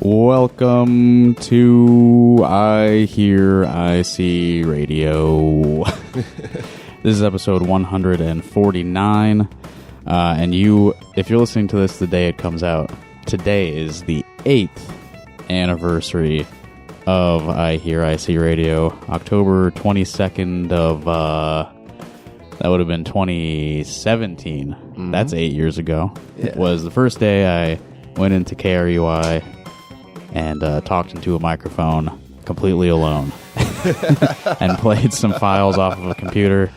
Welcome to iHearIC Radio. This is episode 149. And if you're listening to this the day it comes out, today is the 8th anniversary of iHearIC Radio. October 22nd of, that would have been 2017. Mm-hmm. That's 8 years ago. Yeah. It was the first day I went into KRUI and talked into a microphone completely alone and played some files off of a computer.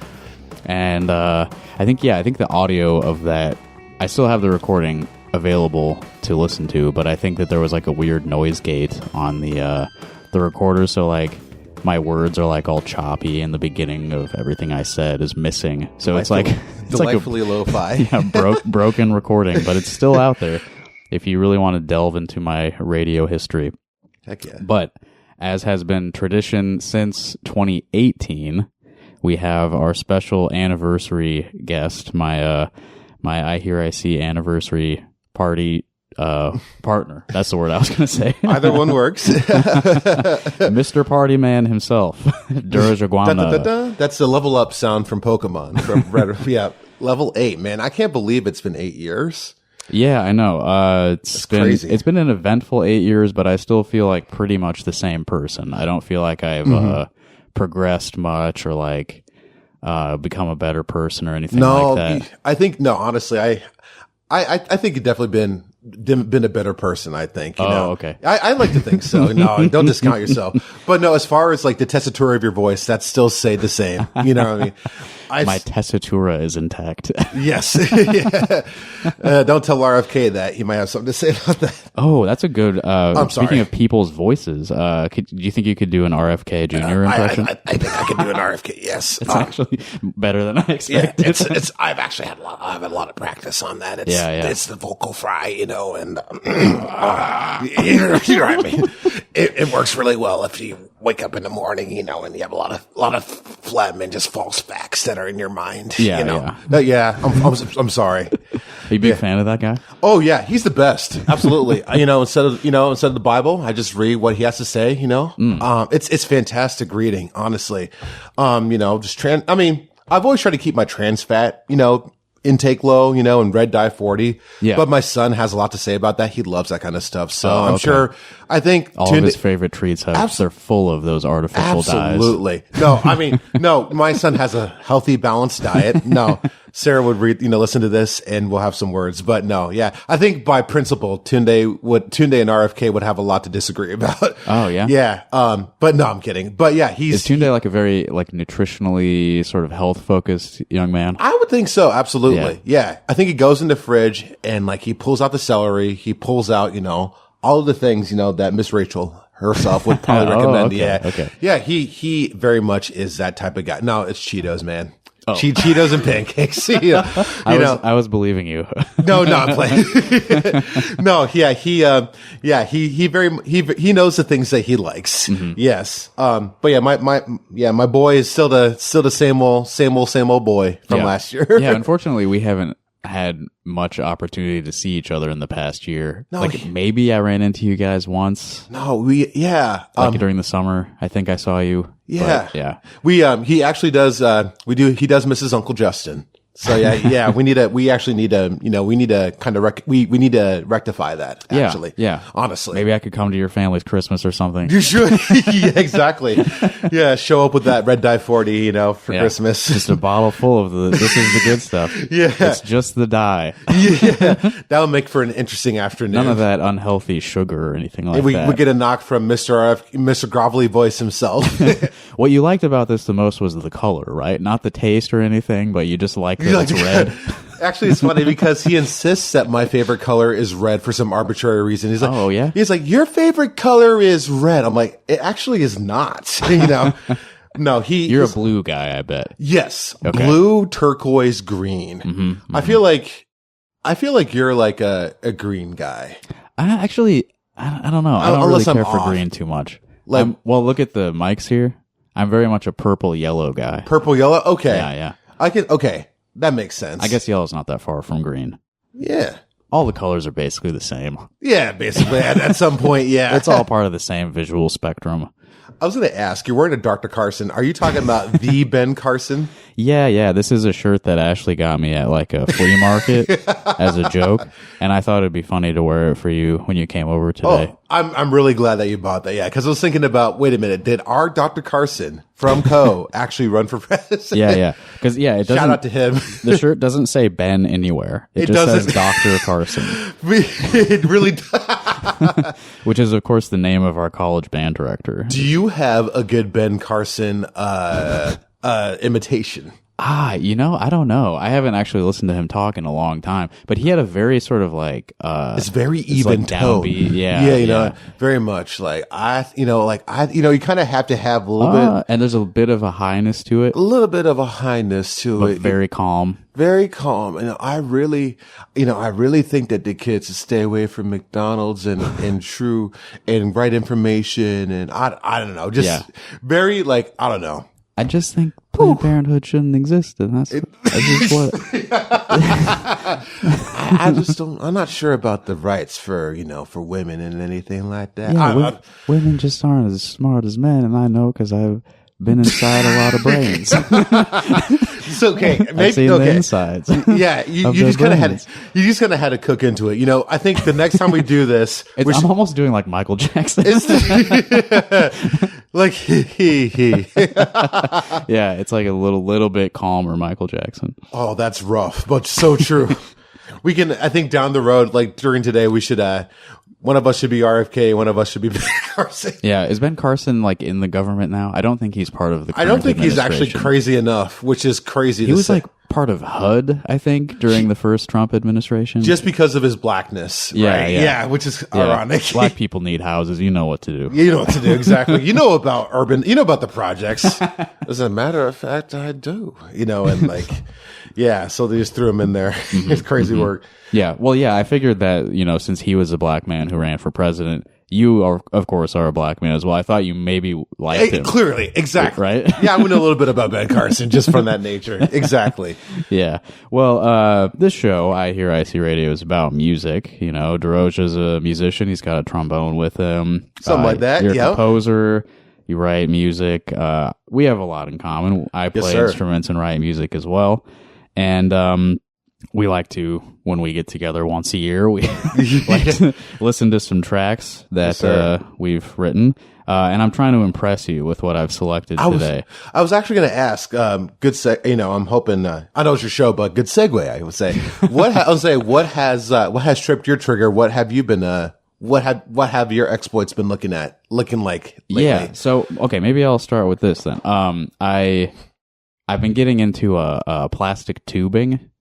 And I think the audio of that, I still have the recording available to listen to, but I think that there was like a weird noise gate on the recorder, so like my words are like all choppy, and the beginning of everything I said is missing. So it's delightfully lo-fi. Yeah, broken recording, but it's still out there if you really want to delve into my radio history. Heck yeah. But as has been tradition since 2018, we have our special anniversary guest, my iHearIC anniversary party partner. That's the word I was going to say. Either one works. Mr. Party Man himself, Duroje Gwamna. That's the level up sound from Pokemon. Yeah, level 8, man. I can't believe it's been 8 years. Yeah, I know. It's been crazy. It's been an eventful 8 years, but I still feel like pretty much the same person. I don't feel like I've progressed much or like become a better person or anything like that. I think honestly, I think you've definitely been a better person, I think. Okay. I like to think so. No, don't discount yourself. But no, as far as like the tessitura of your voice, that still stayed the same. You know what I mean? My tessitura is intact. Yes. Yeah. Don't tell RFK that. He might have something to say about that. Oh, that's a good... I'm sorry. Speaking of people's voices, do you think you could do an RFK Jr. impression? I think I could do an RFK, yes. It's actually better than I expected. Yeah, I've actually had a lot of practice on that. It's the vocal fry, and you know what I mean. It works really well if you wake up in the morning, you know, and you have a lot of phlegm and just false facts that are in your mind. Yeah, you know? yeah. I'm sorry. Are you a big fan of that guy? Oh yeah, he's the best. Absolutely. Instead of the Bible, I just read what he has to say. You know, it's fantastic reading. Honestly, I've always tried to keep my trans fat, intake low, and red dye 40. Yeah. But my son has a lot to say about that. He loves that kind of stuff. So I'm sure, I think all of his favorite treats they're full of those artificial dyes. Absolutely. No, my son has a healthy, balanced diet. No, Sarah would listen to this and we'll have some words, but no, yeah. I think by principle, Tunde and RFK would have a lot to disagree about. Oh yeah. Yeah. But no, I'm kidding. But yeah, is Tunde like a very like nutritionally sort of health focused young man? I would think so. Absolutely. Yeah. I think he goes in the fridge and like he pulls out the celery. He pulls out, all of the things, that Miss Rachel herself would probably recommend. Okay. Yeah. He very much is that type of guy. No, it's Cheetos, man. Oh. Cheetos and pancakes. I was believing you. No, not playing. No, yeah, he knows the things that he likes. Mm-hmm. Yes. But yeah, my boy is still the same old boy from last year. Yeah, unfortunately we haven't had much opportunity to see each other in the past year. No, maybe I ran into you guys once. No, during the summer, I think I saw you. Yeah. But, yeah. He actually does, he does miss his Uncle Justin. So yeah, we need to rectify that, actually. Yeah. Honestly. Maybe I could come to your family's Christmas or something. You should. Yeah, exactly. Yeah, show up with that red dye 40, for Christmas. Just a bottle full of this is the good stuff. Yeah. It's just the dye. Yeah. That'll make for an interesting afternoon. None of that unhealthy sugar or anything like that. We get a knock from Mr. Grovelly Voice himself. What you liked about this the most was the color, right? Not the taste or anything, but you just like that it's red. Actually, it's funny because he insists that my favorite color is red for some arbitrary reason. He's like, oh, yeah? He's like, your favorite color is red. I'm like, it actually is not. No, you're a blue guy, I bet. Yes. Okay. Blue, turquoise, green. Mm-hmm, mm-hmm. I feel like you're like a green guy. I don't know. I don't really care for green too much. Look at the mics here. I'm very much a purple yellow guy. Purple yellow? Okay. Yeah. Okay. That makes sense. I guess yellow's not that far from green. Yeah. all the colors are basically the same. Yeah, basically at some point, yeah. It's all part of the same visual spectrum. I was going to ask, you're wearing a Dr. Carson. Are you talking about the Ben Carson? Yeah. This is a shirt that Ashley got me at like a flea market as a joke, and I thought it'd be funny to wear it for you when you came over today. Oh, I'm really glad that you bought that. Yeah, because I was thinking about, wait a minute, did our Dr. Carson from Co. actually run for president? Yeah. Because it doesn't. Shout out to him. The shirt doesn't say Ben anywhere. It just says Dr. Carson. It really does. Which is, of course, the name of our college band director. Do you have a good Ben Carson imitation? I don't know. I haven't actually listened to him talk in a long time, but he had a very sort of like it's very even like tone. Downbeat. Yeah, very much like you kind of have to have a little bit, and there's a bit of a highness to it, a little bit of a highness to but it. Very calm. Very calm. And I really think that the kids should stay away from McDonald's and true and right information. And I don't know, just very like, I don't know. I just think Planned Parenthood shouldn't exist, and that's just what. I just don't. I'm not sure about the rights for women and anything like that. Yeah, women just aren't as smart as men, and I know because I've been inside a lot of brains. It's okay. Maybe I've seen the insides. Yeah, you just kind of had to cook into it. I think the next time we do this, I'm almost doing like Michael Jackson. Like he. Yeah, it's like a little bit calmer Michael Jackson. Oh, that's rough, but so true. We can, I think down the road, like during today, we should, one of us should be RFK, one of us should be Ben Carson. Yeah, is Ben Carson like in the government now? I don't think he's part of the current I don't think he's actually administration. crazy enough, which is crazy He to was say. like part of HUD, I think, during the first Trump administration. Just because of his blackness, right? Yeah, which is ironic. Black people need houses. You know what to do. You know what to do, exactly. You know about about the projects. As a matter of fact, I do. And like, yeah, so they just threw him in there. It's crazy work. Yeah, well, yeah, I figured that, since he was a black man who ran for president, you, are, of course, are a black man as well. I thought you maybe liked him. Clearly, exactly. Right? Yeah, I know a little bit about Ben Carson just from that nature. Exactly. Yeah. Well, this show, iHearIC Radio, is about music. Duroje's a musician. He's got a trombone with him. Something like that, You're yeah. a composer. You write music. We have a lot in common. I play instruments and write music as well. And we like to, when we get together once a year, we like to listen to some tracks that we've written. And I'm trying to impress you with what I've selected today. I was actually going to ask, I'm hoping, I know it's your show, but good segue, I would say. What has tripped your trigger? What have you been, what have your exploits been looking like lately? Yeah. So, okay, maybe I'll start with this then. I've been getting into plastic tubing.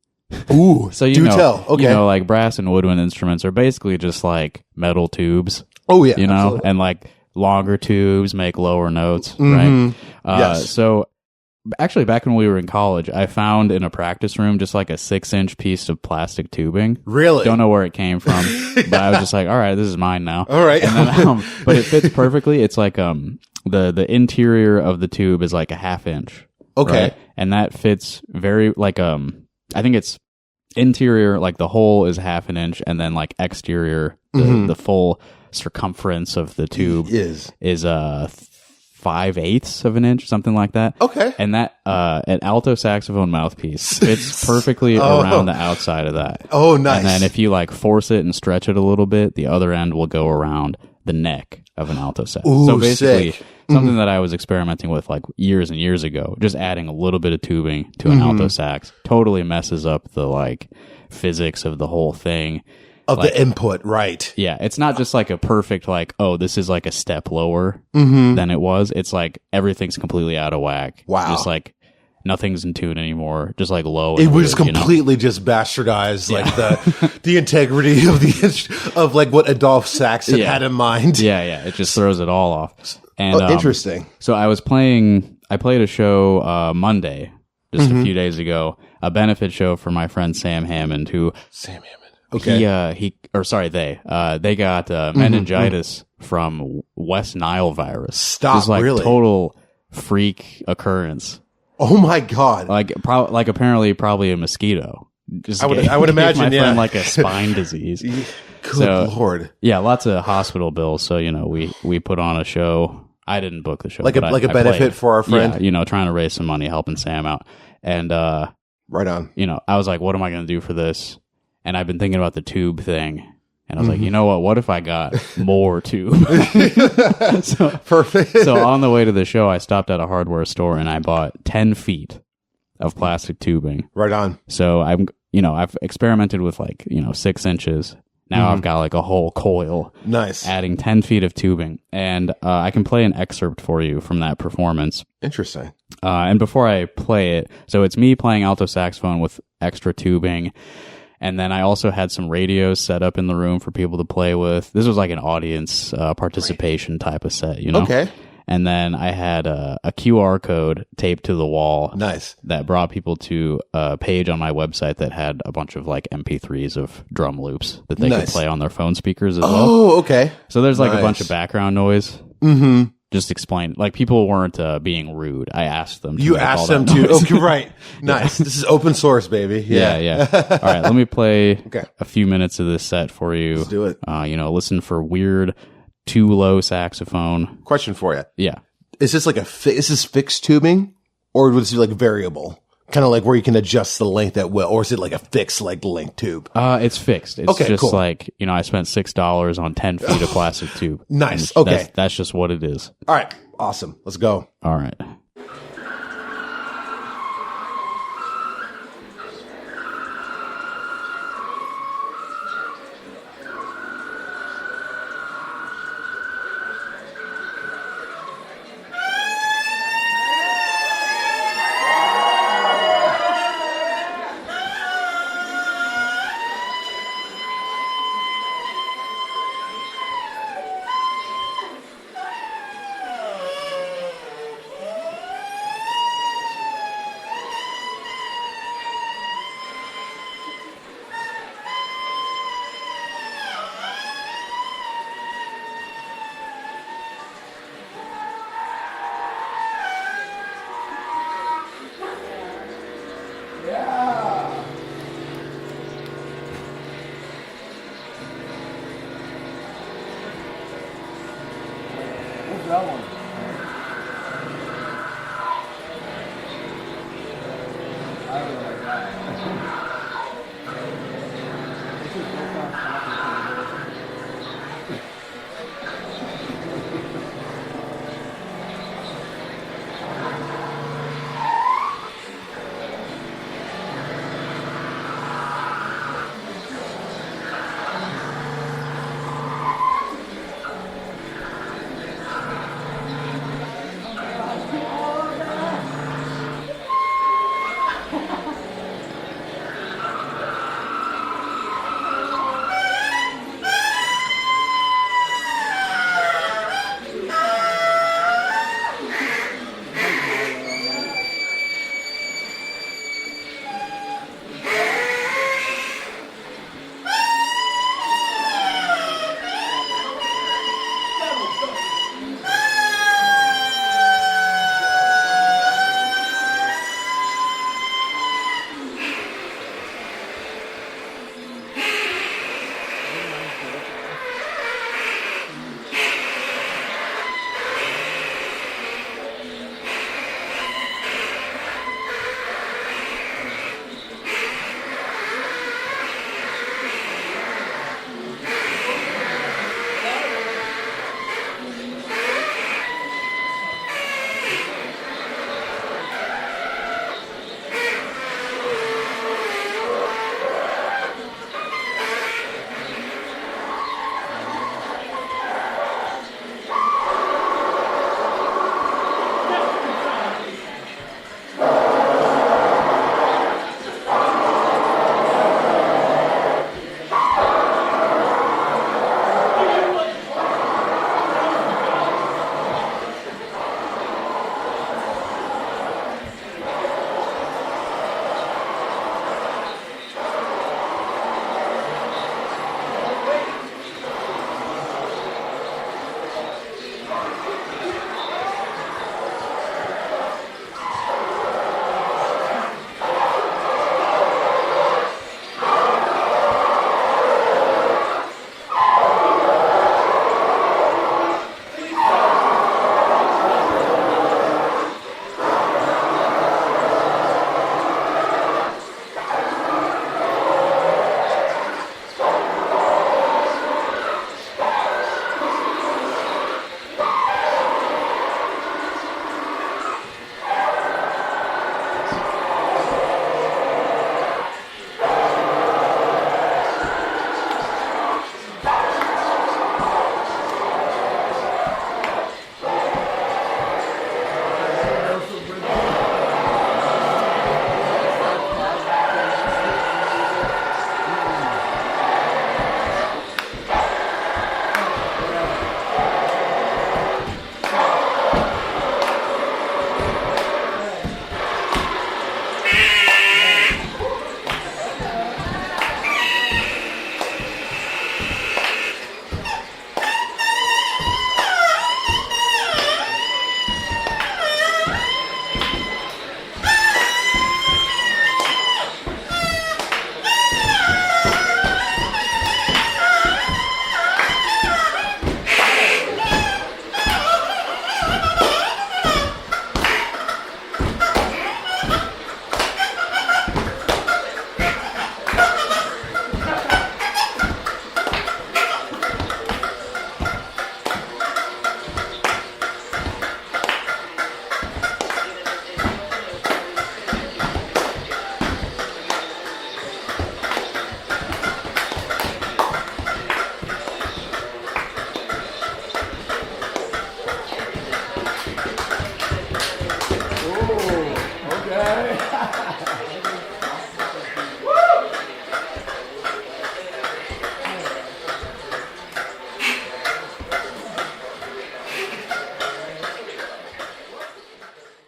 Ooh, so tell. Okay. Like brass and woodwind instruments are basically just like metal tubes. Oh yeah, absolutely. And like longer tubes make lower notes, right? Yes. So actually, back when we were in college, I found in a practice room just like a 6-inch piece of plastic tubing. Really? Don't know where it came from, but I was just like, all right, this is mine now. All right. And then, but it fits perfectly. It's like the interior of the tube is like a 1/2 inch. Okay. Right? And that fits very like I think it's interior, like the hole is 1/2 inch, and then like exterior, the full circumference of the tube is 5/8 of an inch, something like that. Okay. And that an alto saxophone mouthpiece fits perfectly around the outside of that. Oh, nice. And then if you like force it and stretch it a little bit, the other end will go around the neck of an alto sax. Ooh, so basically sick. Something that I was experimenting with like years and years ago, just adding a little bit of tubing to an alto sax totally messes up the like physics of the whole thing. Of like, the input, right. Yeah, it's not just like a perfect like, oh, this is like a step lower than it was. It's like everything's completely out of whack. Wow. Just like nothing's in tune anymore. Just like low. It was completely just bastardized, like the integrity of like what Adolphe Saxon had in mind. Yeah. It just throws it all off. And interesting. So I played a show Monday, just a few days ago, a benefit show for my friend Sam Hammond, who Okay. They got meningitis from West Nile virus. Stop, It's like really? total freak occurrence. Oh my God. Like apparently probably a mosquito. just I would gave imagine, my friend yeah. like a spine disease. Good Lord. Yeah, lots of hospital bills. So, we put on a show. I didn't book the show. Like a but I benefit played. for our friend? Yeah, trying to raise some money, helping Sam out. And, right on. I was like, what am I going to do for this? And I've been thinking about the tube thing. And I was like, you know what? What if I got more tube? So, Perfect. so on the way to the show, I stopped at a hardware store and I bought 10 feet of plastic tubing. Right on. So I've experimented with 6 inches. Now I've got like a whole coil. Nice. Adding 10 feet of tubing. And I can play an excerpt for you from that performance. Interesting. And before I play it, so it's me playing alto saxophone with extra tubing. And then I also had some radios set up in the room for people to play with. This was like an audience participation type of set, Okay. And then I had a QR code taped to the wall. Nice. That brought people to a page on my website that had a bunch of like MP3s of drum loops that they could play on their phone speakers as well. Oh, okay. So there's like a bunch of background noise. Mm-hmm. Just explain. Like people weren't being rude. I asked them. You asked them to. Okay, right. Nice. This is open source, baby. Yeah. All right. Let me play a few minutes of this set for you. Let's do it. Listen for weird too low saxophone. Question for you. Yeah. Is this like is this fixed tubing, or would it be like variable? Kind of like where you can adjust the length at will, or is it like a fixed like length tube? It's fixed. It's just cool. like, I spent $6 on 10 feet of plastic tube. Nice. And Okay. That's just what it is. All right. Awesome. Let's go. All right.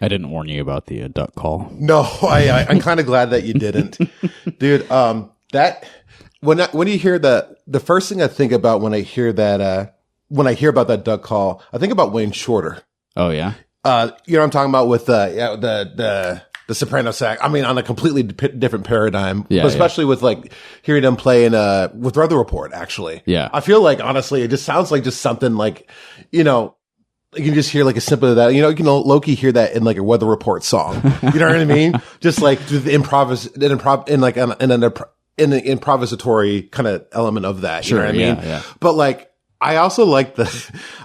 I didn't warn you about the duck call. No, I'm kind of glad that you didn't, dude. That when you hear the first thing I think about when I hear that when I hear about that duck call, I think about Wayne Shorter. Oh yeah. You know what I'm talking about with the soprano sax. I mean, on a completely different paradigm, Yeah, but especially with like hearing them play in with Weather Report. Actually, Yeah. I feel like honestly, it just sounds like just something like, you know, you can just hear like a simple of that. You know, you can low-key hear that in like a Weather Report song. You know what I mean? Just like the in the improvisatory kind of element of that. Sure, You know what I mean? yeah. But like, I also like the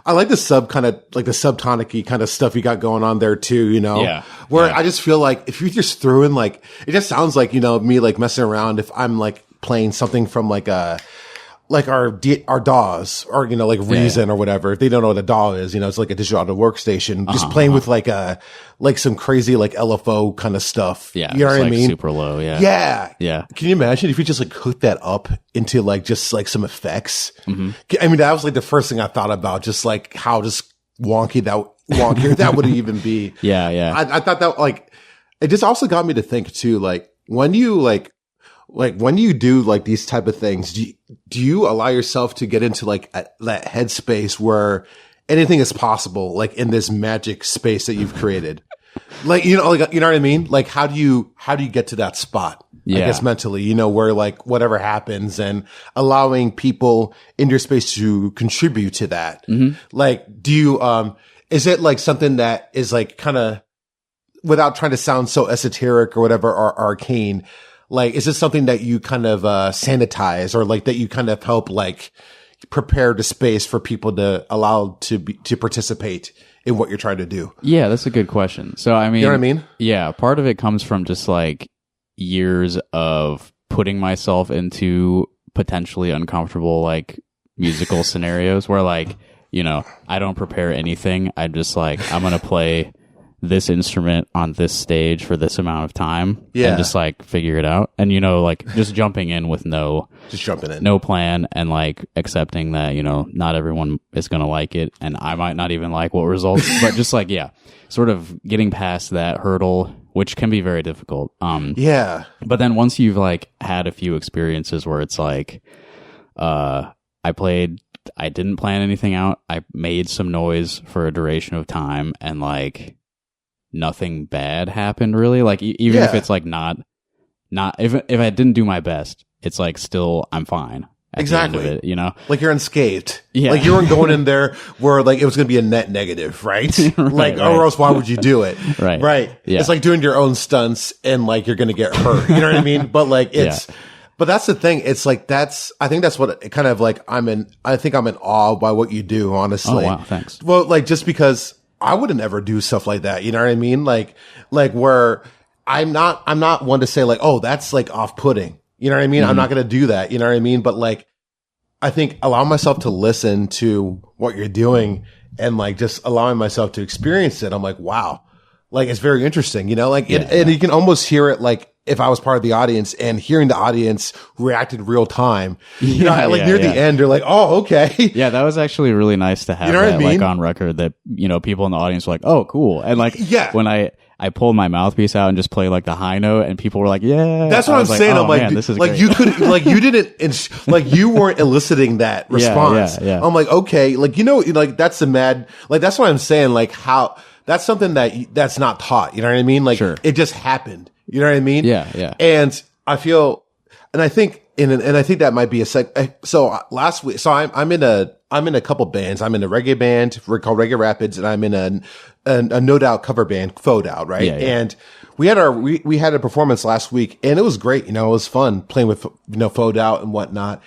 subtonic-y kind of stuff you got going on there too, you know? Yeah. Where Yeah. I just feel like if you just threw in like, it just sounds like, you know, me like messing around if I'm like playing something from like our DAWs or, you know, like Reason or whatever. If they don't know what a DAW is, you know, it's like a digital audio workstation. Just playing with like some crazy like LFO kind of stuff. Yeah. You know what I like mean? super low. Yeah. Yeah. Yeah. Can you imagine if you just like hooked that up into like just like some effects? Mm-hmm. I mean, that was like the first thing I thought about, just like how just wonky that would even be. Yeah. Yeah. I thought that like, it just also got me to think too, like when you when you do like these type of things, do you allow yourself to get into like that headspace where anything is possible, like in this magic space that you've created? Like, you know, like, you know what I mean? Like, how do you get to that spot? Yeah. I guess mentally, you know, where like whatever happens and allowing people in your space to contribute to that. Mm-hmm. Like, do you, is it like something that is like kind of, without trying to sound so esoteric or whatever, or arcane, like, is this something that you kind of, sanitize, or like that you kind of help like prepare the space for people to allow to participate in what you're trying to do? Yeah, that's a good question. So, I mean, You know what I mean? Yeah, part of it comes from just like years of putting myself into potentially uncomfortable like musical scenarios where like, you know, I don't prepare anything. I'm just like, I'm going to play this instrument on this stage for this amount of time. Yeah. And just like figure it out. And, you know, like just jumping in with no plan and like accepting that, you know, not everyone is going to like it. And I might not even like what results, but just like, yeah, sort of getting past that hurdle, which can be very difficult. Yeah. But then once you've like had a few experiences where it's like, I didn't plan anything out. I made some noise for a duration of time and like nothing bad happened really. Like even if it's like not if I didn't do my best, it's like still I'm fine. Exactly. The end of it, you know, like you're unscathed. Yeah. Like you weren't going in there where like it was going to be a net negative, right? Right. Or else why would you do it? Right. Right. Yeah. It's like doing your own stunts and like you're going to get hurt. You know what I mean? But like it's, but that's the thing. It's like, I think that's what it kind of like, I think I'm in awe by what you do, honestly. Oh, wow. Thanks. Well, like just because I wouldn't ever do stuff like that. You know what I mean? Like where I'm not one to say like, oh, that's like off-putting. You know what I mean? Mm-hmm. I'm not going to do that. You know what I mean? But like, I think allowing myself to listen to what you're doing and like just allowing myself to experience it, I'm like, wow, like it's very interesting, you know, like and you can almost hear it like if I was part of the audience and hearing the audience reacted real time, you know, like near the end, you're like, oh, okay. Yeah, that was actually really nice to have You know what I mean? like on record that, you know, people in the audience were like, oh, cool. And like, when I pulled my mouthpiece out and just played like the high note and people were like, yeah. That's what I'm saying. Oh, I'm like, man, this is like great. you could, like you didn't, like you weren't eliciting that response. Yeah. I'm like, okay, like, you know, like that's that's what I'm saying. Like how, that's something that's not taught. You know what I mean? Like it just happened. You know what I mean? Yeah. And I feel, and I think, and I think that might be so last week, so I'm in a couple bands. I'm in a reggae band called Reggae Rapids, and I'm in a No Doubt cover band, Faux Doubt, right? Yeah. And we had a performance last week, and it was great. You know, it was fun playing with, you know, Faux Doubt and whatnot.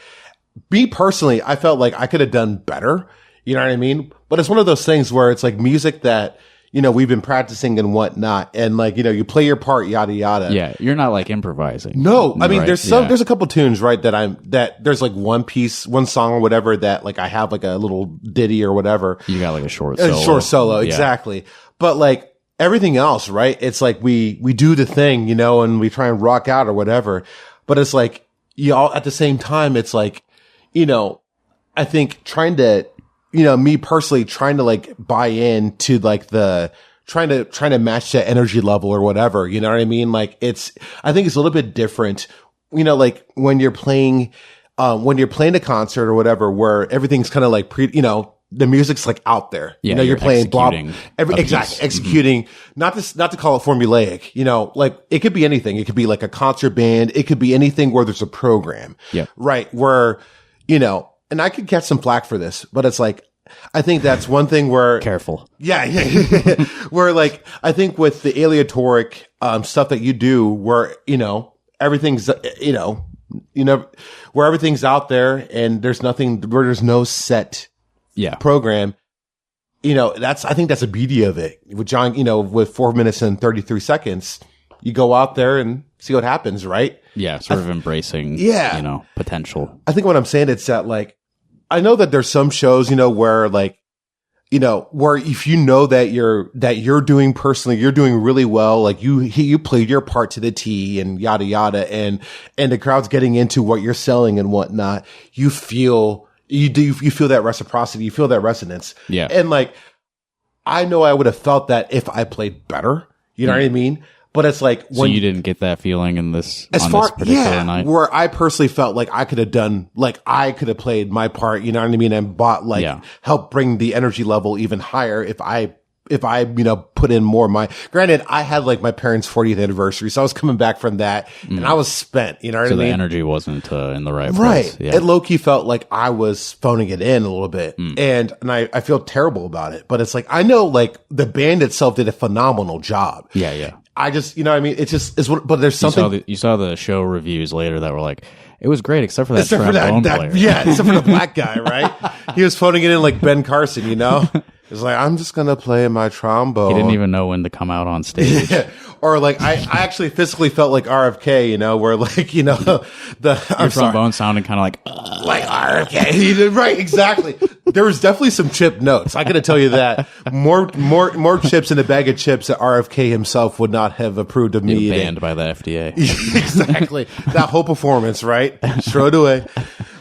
Me personally, I felt like I could have done better. You know what I mean? But it's one of those things where it's like music that, you know, we've been practicing and whatnot. And like, you know, you play your part, yada, yada. Yeah. You're not like improvising. No. I mean, right? there's a couple tunes, right? There's like one song or whatever that like I have like a little ditty or whatever. You got like a short solo. Exactly. But like everything else, right? It's like we do the thing, you know, and we try and rock out or whatever. But it's like, you all at the same time, it's like, you know, I think trying to, you know, me personally trying to like buy in to like the trying to match that energy level or whatever. You know what I mean? Like I think it's a little bit different, you know, like when you're playing a concert or whatever, where everything's kind of like the music's like out there. Yeah, you know, you're playing executing, Mm-hmm. not to call it formulaic, you know, like it could be anything. It could be like a concert band. It could be anything where there's a program. Yeah. Right. Where, you know, and I could catch some flack for this, but it's like, I think that's one thing where Careful. Yeah. Where like, I think with the aleatoric, stuff that you do where, you know, everything's, where everything's out there and there's nothing, where there's no set program, you know, I think that's the beauty of it. With John, you know, with 4 minutes and 33 seconds, you go out there and see what happens, right? Yeah. Sort of embracing, you know, potential. I think what I'm saying is that like, I know that there's some shows, you know, where like, you know, where if you know that you're doing personally, you're doing really well, like you played your part to the T and yada yada, and the crowd's getting into what you're selling and whatnot, you feel that reciprocity, you feel that resonance. Yeah. And like, I know I would have felt that if I played better, you know what I mean? But it's like when you didn't get that feeling in this particular night, where I personally felt like I could have played my part, you know what I mean, and help bring the energy level even higher if I you know put in more. Granted, I had like my parents' 40th anniversary, so I was coming back from that, and I was spent. You know what I mean? So the energy wasn't in the right place. Yeah. It low key felt like I was phoning it in a little bit, and I feel terrible about it. But it's like I know like the band itself did a phenomenal job. Yeah. I just, you know what I mean? But there's something. You saw the show reviews later that were like, it was great except for that trombone player. Yeah, except for the black guy, right? He was phoning it in like Ben Carson, you know? It's like, I'm just going to play my trombone. He didn't even know when to come out on stage. Yeah. Or like, I actually physically felt like RFK, you know, where like, you know, your trombone sounded kind of like RFK. Right, exactly. There was definitely some chip notes. I gotta tell you that. More chips in a bag of chips that RFK himself would not have approved of me eating. Banned by the FDA. Exactly. That whole performance, right? Throw it away.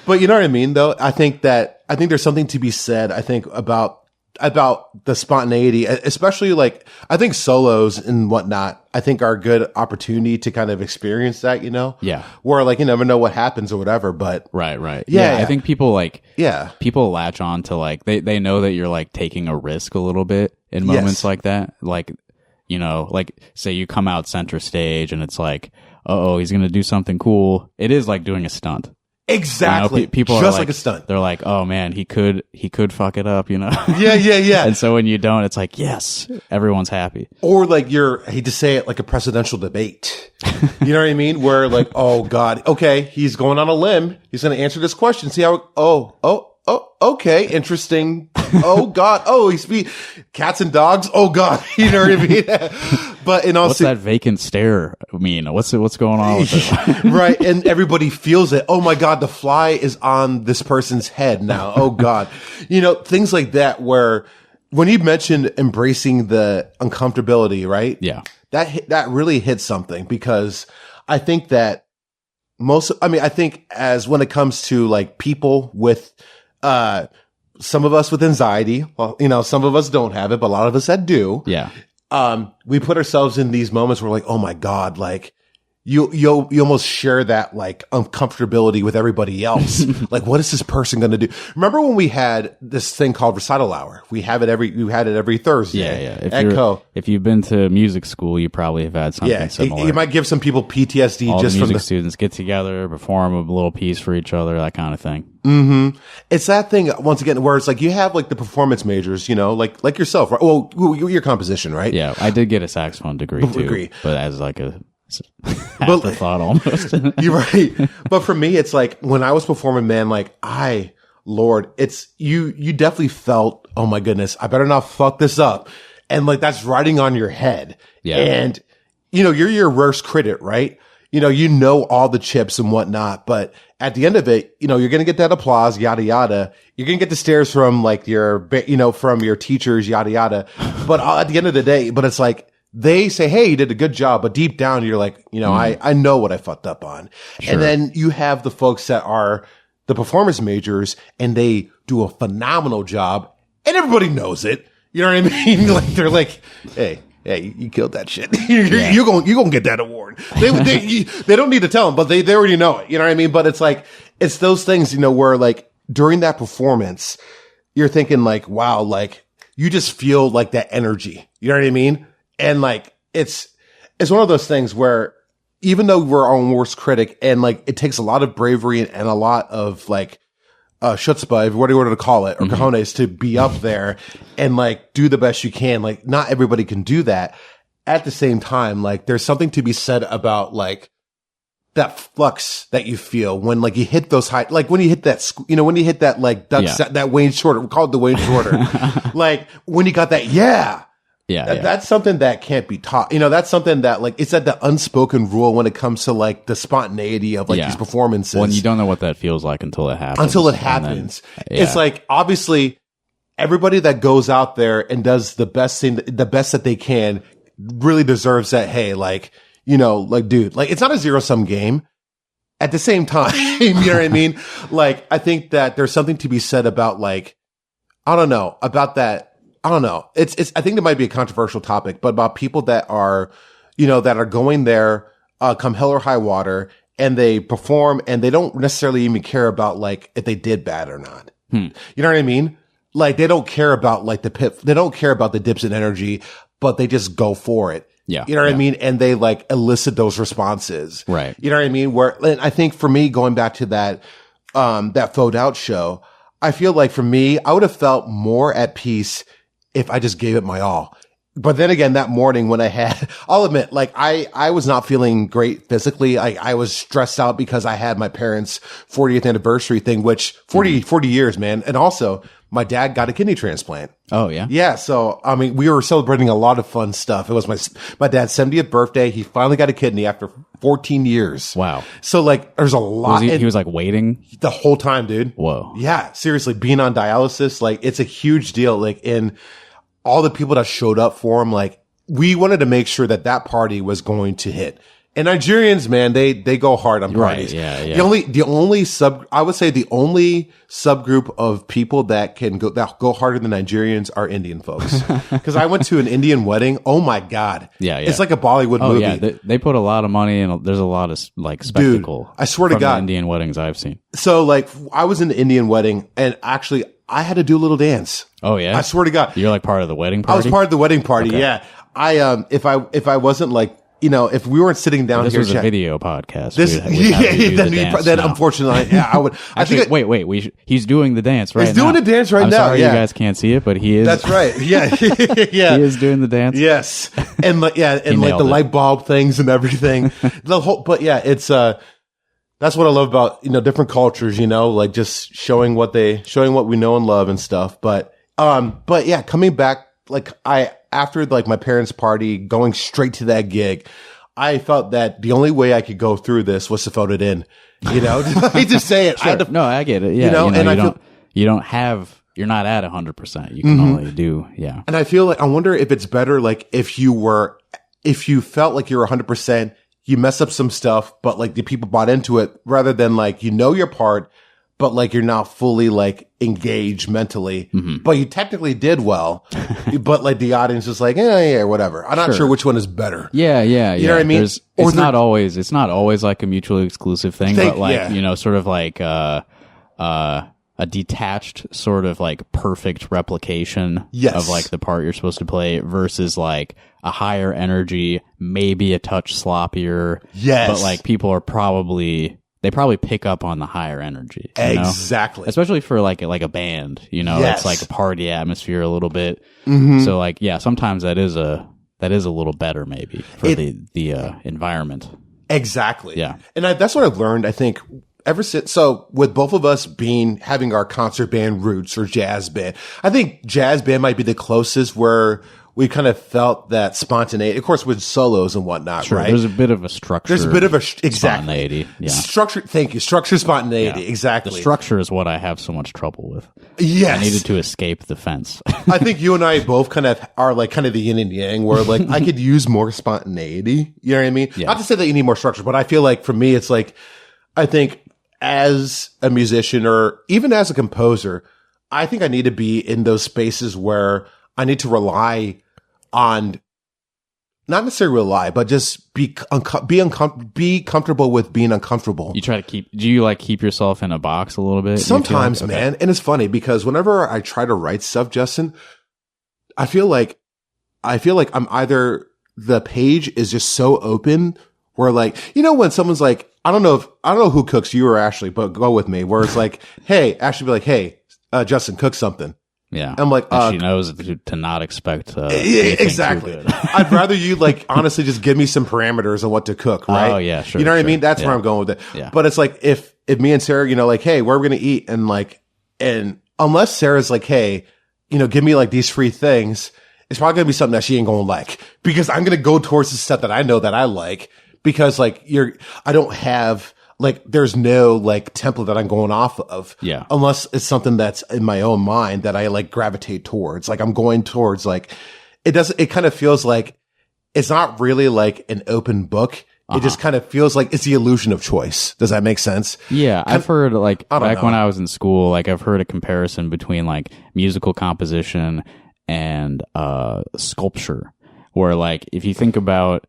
But you know what I mean, though? I think there's something to be said, I think, about the spontaneity, especially like, I think solos and whatnot, I think are a good opportunity to kind of experience that, you know? Yeah. Where like, you never know what happens or whatever, but. Right. Yeah. I think people people latch on to like, they know that you're like taking a risk a little bit in moments like that. Like, you know, like say you come out center stage and it's like, he's going to do something cool. It is like doing a stunt. Exactly. You know, people just are like a stunt. They're like, oh man, he could fuck it up, you know? Yeah. And so when you don't, it's like, yes, everyone's happy. Or like I hate to say it, like a presidential debate. You know what I mean? Where like, oh God, okay, he's going on a limb. He's going to answer this question. See how, okay, interesting. Oh God. Oh, he's cats and dogs. Oh God. You know what I mean? But in all what's that vacant stare mean? What's going on with it? Right. And everybody feels it. Oh my God, the fly is on this person's head now. Oh God. You know, things like that where when you mentioned embracing the uncomfortability, right? Yeah. That really hits something because I think that I think as when it comes to like people with, some of us with anxiety, well, you know, some of us don't have it, but a lot of us that do. Yeah. We put ourselves in these moments where like, oh my God, like you almost share that like uncomfortability with everybody else. Like, what is this person going to do? Remember when we had this thing called recital hour? We had it every Thursday. Yeah. If you've been to music school, you probably have had something similar. You might give some people PTSD all just the from music students get together, perform a little piece for each other, that kind of thing. Mm-hmm. It's that thing once again where it's like you have like the performance majors, you know, like yourself, right? Well, your composition, right? Yeah, I did get a saxophone degree too, but as like a afterthought almost. You're right. But for me, it's like when I was performing, man, like Lord, it's you definitely felt, oh my goodness, I better not fuck this up. And like that's riding on your head. Yeah. And you know, you're your worst critic, right? You know all the chips and whatnot, but at the end of it, you know, you're going to get that applause, yada, yada. You're going to get the stares from like from your teachers, yada, yada. But at the end of the day, but it's like, they say, hey, you did a good job. But deep down, you're like, you know, I know what I fucked up on. Sure. And then you have the folks that are the performance majors and they do a phenomenal job and everybody knows it. You know what I mean? Like they're like, hey, you killed that shit. You're gonna get that award. They don't need to tell them, but they already know it. You know what I mean? But it's like, it's those things, you know, where like during that performance, you're thinking like, wow, like you just feel like that energy. You know what I mean? And like, it's one of those things where even though we're our own worst critic and like it takes a lot of bravery and a lot of like, chutzpah, whatever you want to call it, or cojones to be up there and like do the best you can. Like not everybody can do that. At the same time, like there's something to be said about like that flux that you feel when like you hit those high, like when you hit that, you know, when you hit that like that Wayne Shorter, we call it the Wayne Shorter, like when you got that, that's something that can't be taught. You know, that's something that like, it's that the unspoken rule when it comes to like the spontaneity of like these performances. When you don't know what that feels like until it happens. It's like, obviously everybody that goes out there and does the best that they can really deserves that. Hey, like, you know, like, dude, like it's not a 0-sum game. At the same time, you know what I mean? Like, I think that there's something to be said about like, I don't know. It's, I think it might be a controversial topic, but about people that are, you know, that are going there, come hell or high water and they perform and they don't necessarily even care about like if they did bad or not. You know what I mean? Like they don't care about like they don't care about the dips in energy, but they just go for it. Yeah. You know what I mean? And they like elicit those responses. Right. You know what I mean? And I think for me, going back to that Faux Doubt show, I feel like for me, I would have felt more at peace if I just gave it my all. But then again, that morning when I'll admit, like I was not feeling great physically. I was stressed out because I had my parents' 40th anniversary thing, which 40 years, man. And also my dad got a kidney transplant. Oh yeah. Yeah. So, I mean, we were celebrating a lot of fun stuff. It was my dad's 70th birthday. He finally got a kidney after 14 years. Wow. So like there's a lot. He was like waiting the whole time, dude. Whoa. Yeah. Seriously, being on dialysis, like it's a huge deal. Like all the people that showed up for him, like we wanted to make sure that party was going to hit. And Nigerians, man, they go hard on parties. Right, yeah. The only subgroup of people that go harder than Nigerians are Indian folks. Cause I went to an Indian wedding. Oh my God. Yeah. It's like a Bollywood movie. Yeah. They put a lot of money and there's a lot of like spectacle. Dude, I swear to God. The Indian weddings I've seen. So like I was in the Indian wedding and actually I had to do a little dance. Oh yeah. I swear to God. You're like part of the wedding party? I was part of the wedding party. Okay. Yeah. If I wasn't like, you know, if we weren't sitting down this here, was a video podcast. Then unfortunately, yeah, I would. Actually, wait. He's doing the dance right now. He's doing the dance right now. Sorry, you guys can't see it, but he is. That's right. Yeah, yeah. He is doing the dance. Yes, and like the light bulb things and everything. But yeah, it's that's what I love about different cultures. Like just showing what we know and love and stuff. But yeah, coming back after like my parents' party, going straight to that gig, I felt that the only way I could go through this was to phone it in. I hate to say it. Sure. No, I get it. Yeah, you're not at 100%. You can only do, yeah. And I feel like, I wonder if it's better, like if you felt like you're 100%, you mess up some stuff, but like the people bought into it, rather than like, your part, but like you're not fully like engaged mentally, but you technically did well, but like the audience is like, yeah, whatever. I'm not sure which one is better. Yeah. You know what I mean? It's not always like a mutually exclusive thing, but like, sort of like, a detached sort of like perfect replication of like the part you're supposed to play versus like a higher energy, maybe a touch sloppier. Yes. But like people are probably pick up on the higher energy. Exactly. Especially for like a band, Yes. It's like a party atmosphere a little bit. So like, yeah, sometimes that is a little better maybe for the environment. Exactly. Yeah. And that's what I've learned, I think, ever since. So with both of us having our concert band roots or jazz band, I think jazz band might be the closest where we kind of felt that spontaneity, of course, with solos and whatnot, right? There's a bit of a structure. There's a bit of spontaneity. Yeah. Structure. Thank you. Structure, spontaneity. Yeah. Exactly. The structure is what I have so much trouble with. Yes. I needed to escape the fence. I think you and I both kind of are like kind of the yin and yang, where like I could use more spontaneity. You know what I mean? Yeah. Not to say that you need more structure, but I feel like for me, it's like, I think as a musician or even as a composer, I think I need to be in those spaces where I need to rely on, not necessarily rely, but just be comfortable with being uncomfortable. You try to do you like keep yourself in a box a little bit? Sometimes, man. And it's funny because whenever I try to write stuff, Justin, I feel like I'm either, the page is just so open where like, when someone's like, I don't know who cooks, you or Ashley, but go with me, where it's like, hey, Ashley be like, hey, Justin, cook something. Yeah. I'm like, she knows to not expect, exactly. I'd rather you like, honestly, just give me some parameters on what to cook, right? Oh yeah, sure. You know what I mean? That's yeah. where I'm going with it. Yeah. But it's like, if me and Sarah, like, hey, where are we going to eat? And unless Sarah's like, hey, give me like these free things, it's probably going to be something that she ain't going to like, because I'm going to go towards the stuff that I know that I like, because like I don't have like, there's no like template that I'm going off of. Yeah. Unless it's something that's in my own mind that I like gravitate towards. Like I'm going towards like, it kind of feels like it's not really like an open book. It just kind of feels like it's the illusion of choice. Does that make sense? Yeah. I've heard like back know. when I was in school, like I've heard a comparison between like musical composition and sculpture, where like if you think about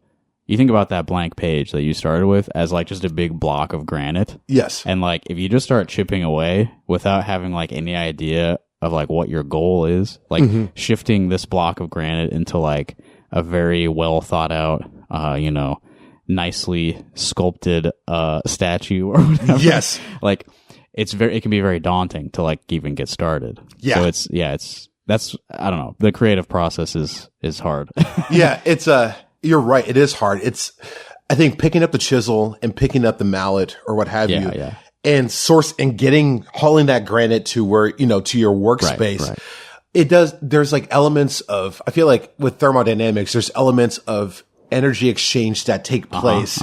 that blank page that you started with as like just a big block of granite. Yes. And like if you just start chipping away without having like any idea of like what your goal is, like shifting this block of granite into like a very well thought out, nicely sculpted statue or whatever. Yes. Like it can be very daunting to like even get started. Yeah. So that's I don't know. The creative process is hard. Yeah, you're right. It is hard. I think picking up the chisel and picking up the mallet or what have you, and hauling that granite to where, to your workspace. Right. It does. There's like elements of, I feel like with thermodynamics, there's elements of energy exchange that take place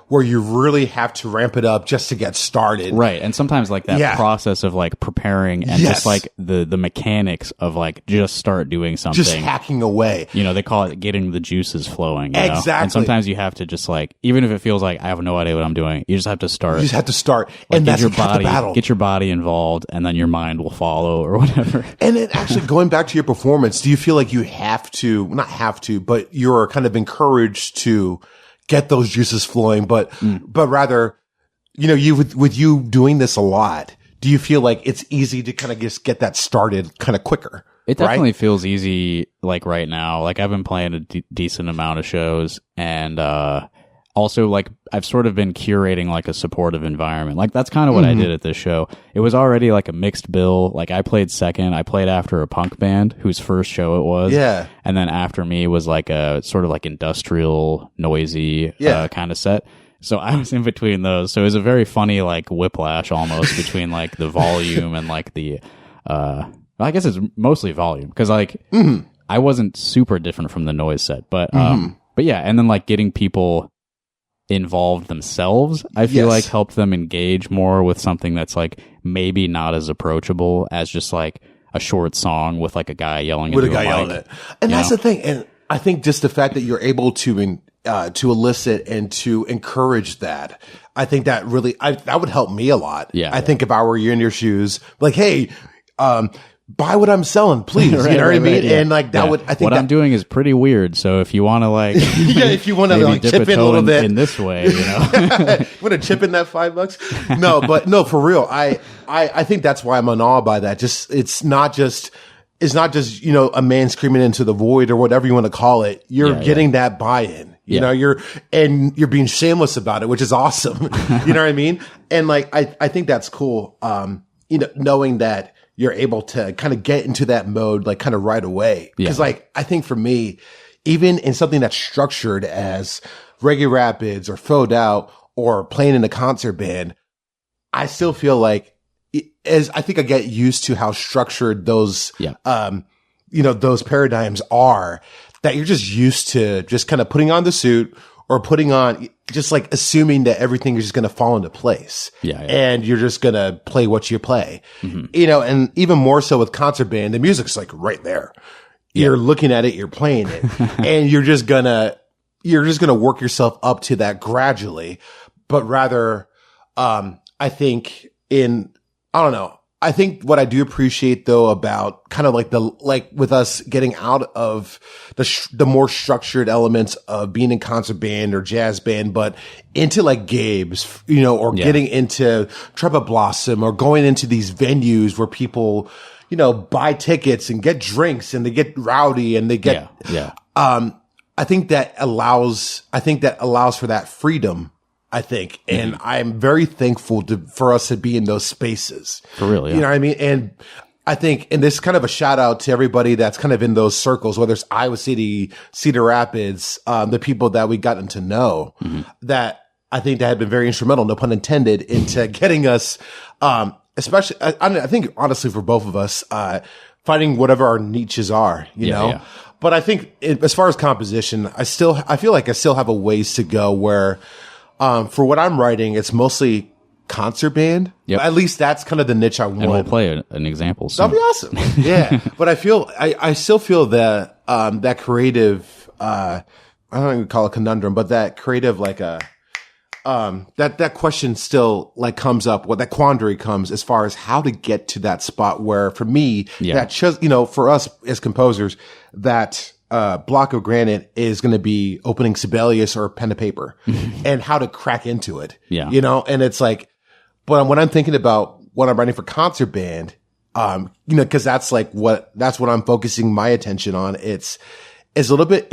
where you really have to ramp it up just to get started. Right. And sometimes like that process of like preparing and just like the mechanics of like just start doing something. Just hacking away. They call it getting the juices flowing. Exactly. And sometimes you have to just like, even if it feels like I have no idea what I'm doing, you just have to start. Like, and that's get your body involved, and then your mind will follow or whatever. And then actually going back to your performance, do you feel like you not have to, but you're kind of encouraged to get those juices flowing, but rather, with you doing this a lot, do you feel like it's easy to kind of just get that started kind of quicker? It definitely feels easy, like right now. Like I've been playing a decent amount of shows, and also like I've sort of been curating like a supportive environment. Like that's kind of what I did at this show. It was already like a mixed bill. Like I played second. I played after a punk band whose first show it was. Yeah. And then after me was like a sort of like industrial, noisy kind of set. So I was in between those. So it was a very funny like whiplash almost between like the volume and like the I guess it's mostly volume because like I wasn't super different from the noise set, but yeah, and then like getting people involved themselves, I feel like helped them engage more with something that's like maybe not as approachable as just like a short song with like a guy yelling with into a guy yelling it. And that's the thing. And I think just the fact that you're able to elicit and to encourage that, I think that really that would help me a lot. Yeah, I think if I were you in your shoes, like, hey, buy what I'm selling, please. You know what I mean? Yeah. And like that would, I think what I'm doing is pretty weird. So if you want to like, if you want to like chip in a little bit in this way, you want to chip in that $5? No, but no, for real. I think that's why I'm in awe by that. It's not just, a man screaming into the void or whatever you want to call it. You're getting that buy-in. You know, you're being shameless about it, which is awesome. You know what I mean? And like, I think that's cool. Knowing that you're able to kind of get into that mode, like kind of right away. Cause like, I think for me, even in something that's structured as Reggae Rapids or Faux Out or playing in a concert band, I still feel like as I think I get used to how structured those, those paradigms are, that you're just used to just kind of putting on the suit or putting on, just like assuming that everything is just going to fall into place. And you're just going to play what you play, and even more so with concert band, the music's like right there. You're looking at it, you're playing it, and you're just going to work yourself up to that gradually. But rather, I think I don't know. I think what I do appreciate though about kind of like with us getting out of the more structured elements of being in concert band or jazz band, but into like Gabe's, or getting into Trumpet Blossom or going into these venues where people, buy tickets and get drinks and they get rowdy and they get, I think that allows for that freedom. I think, and I'm very thankful for us to be in those spaces. For real, yeah. You know what I mean? And I think, and this is kind of a shout out to everybody that's kind of in those circles, whether it's Iowa City, Cedar Rapids, the people that we gotten to know, that I think that have been very instrumental, no pun intended, into getting us, especially, I think honestly for both of us, finding whatever our niches are, you know? Yeah. But I think as far as composition, I feel like I still have a ways to go where, for what I'm writing, it's mostly concert band. Yep. At least that's kind of the niche I want. And we'll play an example soon. That'd be awesome. Yeah. But I still feel that, that creative, I don't even call it conundrum, but that creative, like that question still like comes up, that quandary comes as far as how to get to that spot where for me, that just, for us as composers, that, block of granite is going to be opening Sibelius or pen to paper and how to crack into it. Yeah. And it's like, but when I'm thinking about what I'm writing for concert band, cause that's what I'm focusing my attention on. It's a little bit,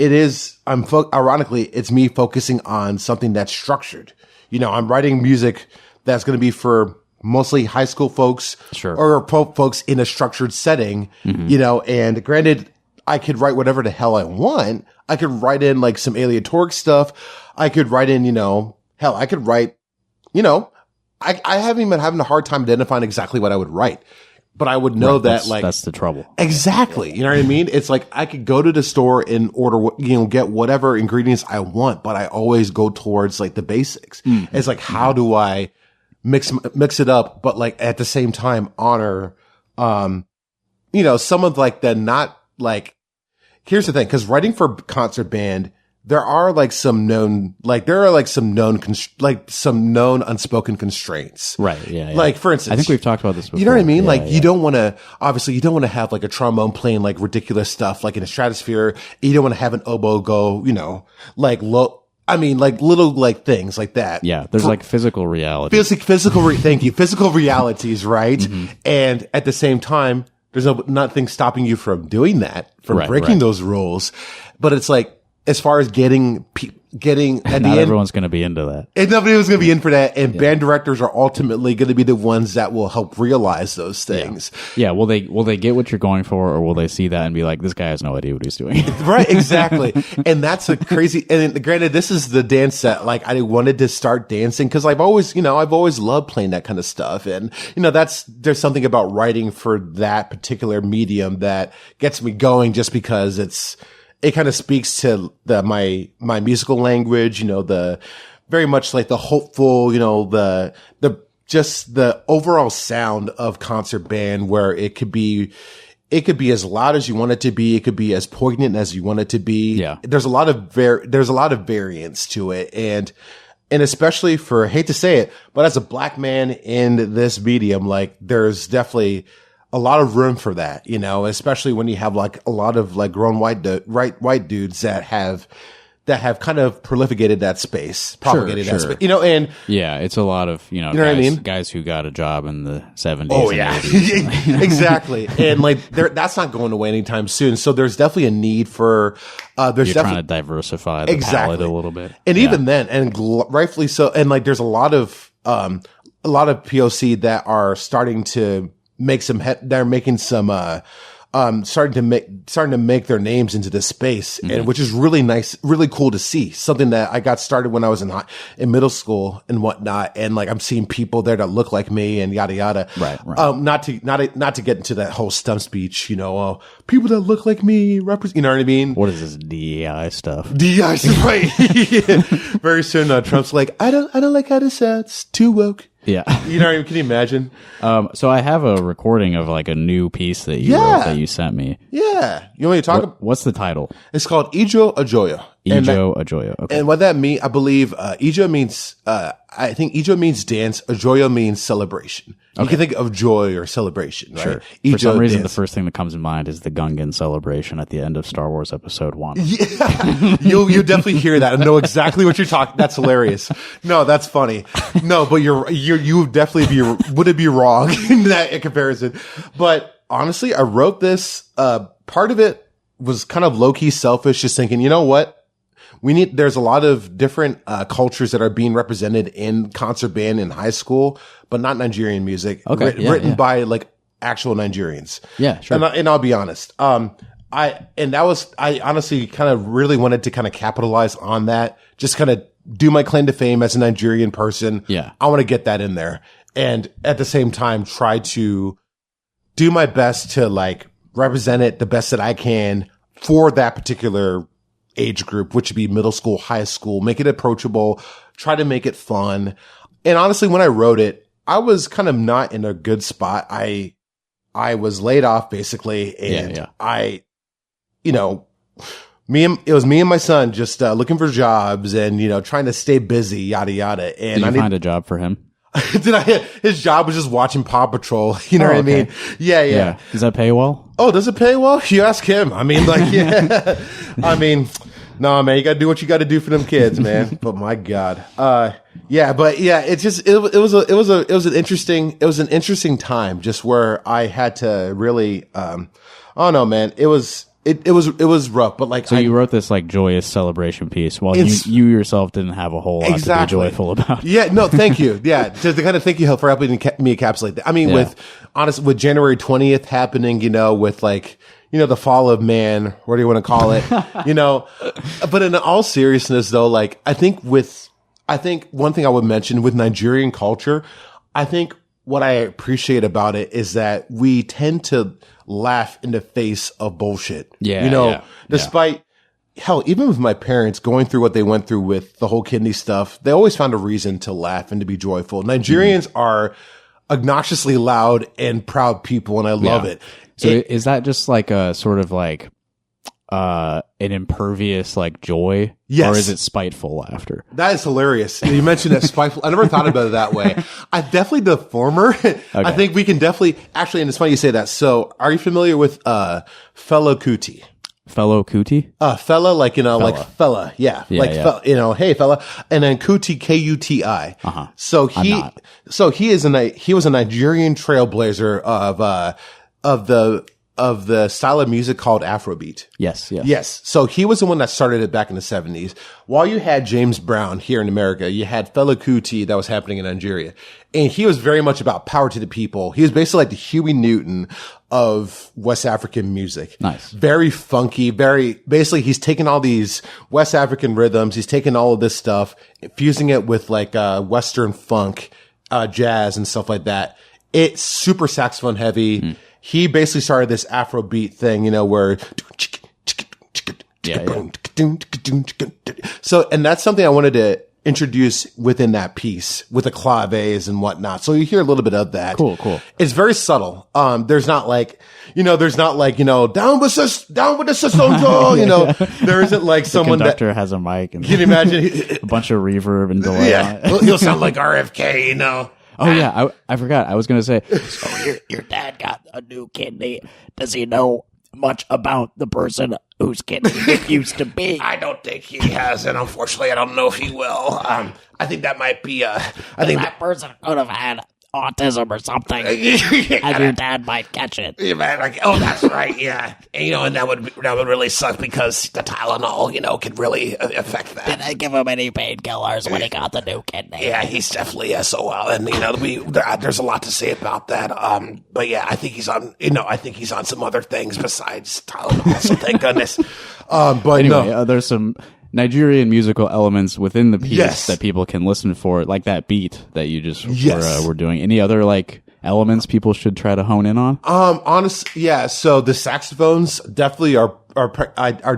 ironically, it's me focusing on something that's structured. I'm writing music that's going to be for mostly high school folks or folks in a structured setting, and granted, I could write whatever the hell I want. I could write in like some Alien Torque stuff. I could write in, I could write, I haven't been having a hard time identifying exactly what I would write, but I would know that that's the trouble. Exactly. You know what I mean? It's like I could go to the store and order, get whatever ingredients I want, but I always go towards like the basics. It's like, how do I mix it up, but like at the same time honor, some of like the not like, here's the thing, because writing for concert band, there are some known unspoken constraints. Right. Yeah. Like, for instance, I think we've talked about this before. You know what I mean? You don't want to have like a trombone playing like ridiculous stuff, like in a stratosphere. You don't want to have an oboe go, like low. I mean, like little like things like that. Yeah. There's like physical reality. Thank you. Physical realities. Right. And at the same time, there's nothing stopping you from doing that, from breaking those rules. But it's like, as far as getting at the end, everyone's going to be into that. And nobody was going to be in for that. And band directors are ultimately going to be the ones that will help realize those things. Yeah. Will they get what you're going for, or will they see that and be like, this guy has no idea what he's doing? Right. Exactly. And that's a crazy, and granted, this is the dance that like I wanted to start dancing because I've always loved playing that kind of stuff. And, there's something about writing for that particular medium that gets me going just because it kind of speaks to my musical language, the very much like the hopeful, the overall sound of concert band where it could be as loud as you want it to be. It could be as poignant as you want it to be. Yeah. There's a lot of variance to it. And especially I hate to say it, but as a black man in this medium, like there's definitely a lot of room for that, especially when you have like a lot of like grown white dudes that have kind of propagated that space, that space, and yeah, it's a lot of, guys who got a job in the 70s. Oh yeah, exactly. And like that's not going away anytime soon. So there's definitely a need for, you're trying to diversify the palette a little bit. And even then, and rightfully so. And like, there's a lot of POC that are starting to make they're making some, starting to make their names into this space, and which is really nice, really cool to see. Something that I got started when I was in middle school and whatnot. And like, I'm seeing people there that look like me and yada, yada. Right. Not to get into that whole stump speech, people that look like me represent, you know what I mean? What is this DEI stuff? DEI stuff, right. Very soon, Trump's like, I don't like how this sounds. It's too woke. Yeah. Can you imagine? So I have a recording of like a new piece that you wrote that you sent me. Yeah. You want me to talk about? What's the title? It's called Ijo Ajoya. Ijo Ajoya. Okay. And what that means, I believe, Ijo means, I think Ijo means dance. Ajoyo means celebration. You can think of joy or celebration, right? Sure. Ijo, For some reason, dance. the first thing that comes in mind is the Gungan celebration at the end of Star Wars Episode 1. Yeah, you definitely hear that and know exactly what you're talking. That's hilarious. No, that's funny. No, but you definitely wouldn't be wrong in that comparison. But honestly, I wrote this. Part of it was kind of low key selfish, just thinking, you know what? There's a lot of different cultures that are being represented in concert band in high school, but not Nigerian music. Okay, Written by like actual Nigerians. Yeah, sure. And I'll be honest. I honestly kind of really wanted to kind of capitalize on that. Just kind of do my claim to fame as a Nigerian person. Yeah. I want to get that in there. And at the same time, try to do my best to like represent it the best that I can for that particular age group, which would be middle school, high school, make it approachable, try to make it fun. And honestly, when I wrote it, I was kind of not in a good spot. I was laid off basically. And it was me and my son just looking for jobs and, trying to stay busy, yada, yada. And Did you find a job for him? His job was just watching Paw Patrol. You know what I mean? Yeah. Does that pay well? Oh, does it pay well? You ask him. I mean, like, yeah. I mean, no, man, you got to do what you got to do for them kids, man. But my God. It was an interesting time just where I had to really, oh no, man, it was rough, but like, so you wrote this like joyous celebration piece while you yourself didn't have a whole lot to be joyful about. Yeah, no, thank you. Yeah, just to kind of thank you for helping me encapsulate that. I mean, with January 20th happening, with like, the fall of man, what do you want to call it? But in all seriousness though, like, I think one thing I would mention with Nigerian culture, I think what I appreciate about it is that we tend to laugh in the face of bullshit. Despite hell, even with my parents going through what they went through with the whole kidney stuff, they always found a reason to laugh and to be joyful. Nigerians are obnoxiously loud and proud people, and I love it. So is that just like a sort of like an impervious like joy? Yes. Or is it spiteful laughter? That is hilarious. You mentioned that spiteful. I never thought about it that way. I definitely the former. Okay. I think we can definitely actually, and it's funny you say that. So are you familiar with Fela Kuti? Fellow Kuti? Fella, like, like fella. Yeah. Hey fella. And then Kuti, Kuti. Uh-huh. So he was a Nigerian trailblazer of the style of music called Afrobeat. Yes. So he was the one that started it back in the 70s. While you had James Brown here in America, you had Fela Kuti that was happening in Nigeria. And he was very much about power to the people. He was basically like the Huey Newton of West African music. Nice. Very funky, basically he's taken all these West African rhythms. He's taken all of this stuff, fusing it with like, Western funk, jazz and stuff like that. It's super saxophone heavy. He basically started this Afrobeat thing, where so, and that's something I wanted to introduce within that piece with the claves and whatnot. So you hear a little bit of that. Cool. It's very subtle. There's not like, down with the system, there isn't like someone the conductor has a mic and can you imagine a bunch of reverb and delay. Yeah. He'll sound like RFK, Oh yeah, I forgot. I was gonna say. So your dad got a new kidney. Does he know much about the person whose kidney it used to be? I don't think he has, and unfortunately, I don't know if he will. I think that might be. I think that person could have had autism or something, and your dad might catch it. Yeah, man, that's right, yeah. And that would really suck because the Tylenol, could really affect that. Did they give him any painkillers when he got the new kidney? Yeah, he's definitely SOL, and there's a lot to say about that. But yeah, I think he's on. I think he's on some other things besides Tylenol. So thank goodness. But anyway, there's some Nigerian musical elements within the piece that people can listen for, like that beat that you just were doing. Any other like elements people should try to hone in on? Honestly, yeah. So the saxophones definitely are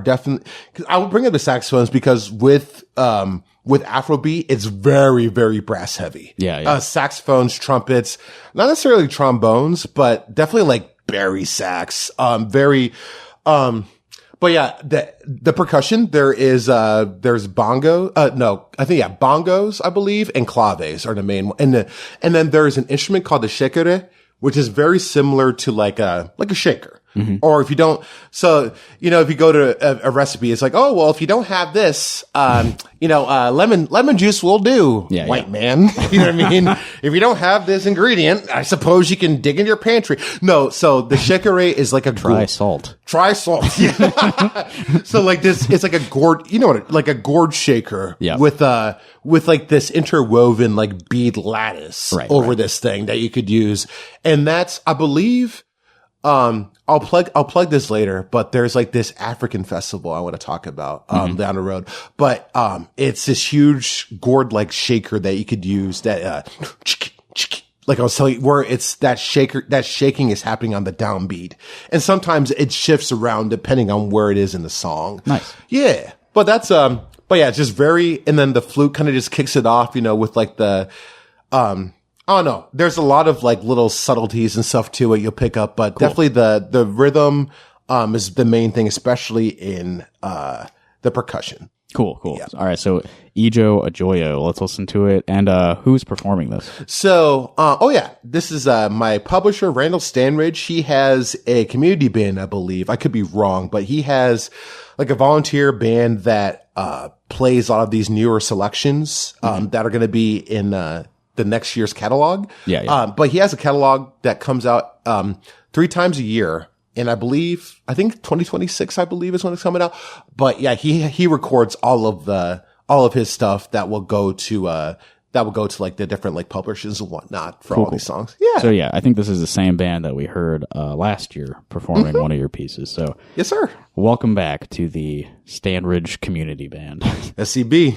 definitely. Cause I would bring up the saxophones because with Afrobeat, it's very, very brass heavy. Yeah. Saxophones, trumpets, not necessarily trombones, but definitely like bari sax. But yeah, the percussion, there's bongo, bongos, I believe, and claves are the main one. And then there's an instrument called the shekere, which is very similar to like a shaker. Mm-hmm. Or if you don't, if you go to a recipe, it's like, oh, well, if you don't have this, lemon juice will do, white man. You know what I mean? If you don't have this ingredient, I suppose you can dig in your pantry. No, so the shekere is like a Try salt. Yeah. So like this, it's like a gourd, like a gourd shaker with like this interwoven like bead lattice over this thing that you could use. And that's, I believe, I'll plug this later, but there's like this African festival I want to talk about, down the road. But, it's this huge gourd like shaker that you could use that, like I was telling you, where it's that shaking is happening on the downbeat. And sometimes it shifts around depending on where it is in the song. Nice. Yeah. But that's, it's just and then the flute kind of just kicks it off, with like the, oh no, there's a lot of like little subtleties and stuff to it you'll pick up, but definitely the rhythm, is the main thing, especially in, the percussion. Cool. Yeah. All right. So Ijo Ajoyo, let's listen to it. And, who's performing this? So, this is, my publisher, Randall Stanridge. He has a community band, I believe. I could be wrong, but he has like a volunteer band that, plays a lot of these newer selections, that are going to be in, the next year's catalog. Yeah. But he has a catalog that comes out, 3 times a year. And I think 2026, is when it's coming out. But yeah, he records all of his stuff that will go to like the different like publishers and whatnot for all these songs. Yeah. So yeah, I think this is the same band that we heard, last year performing one of your pieces. So yes, sir. Welcome back to the Stanridge Community Band. SCB.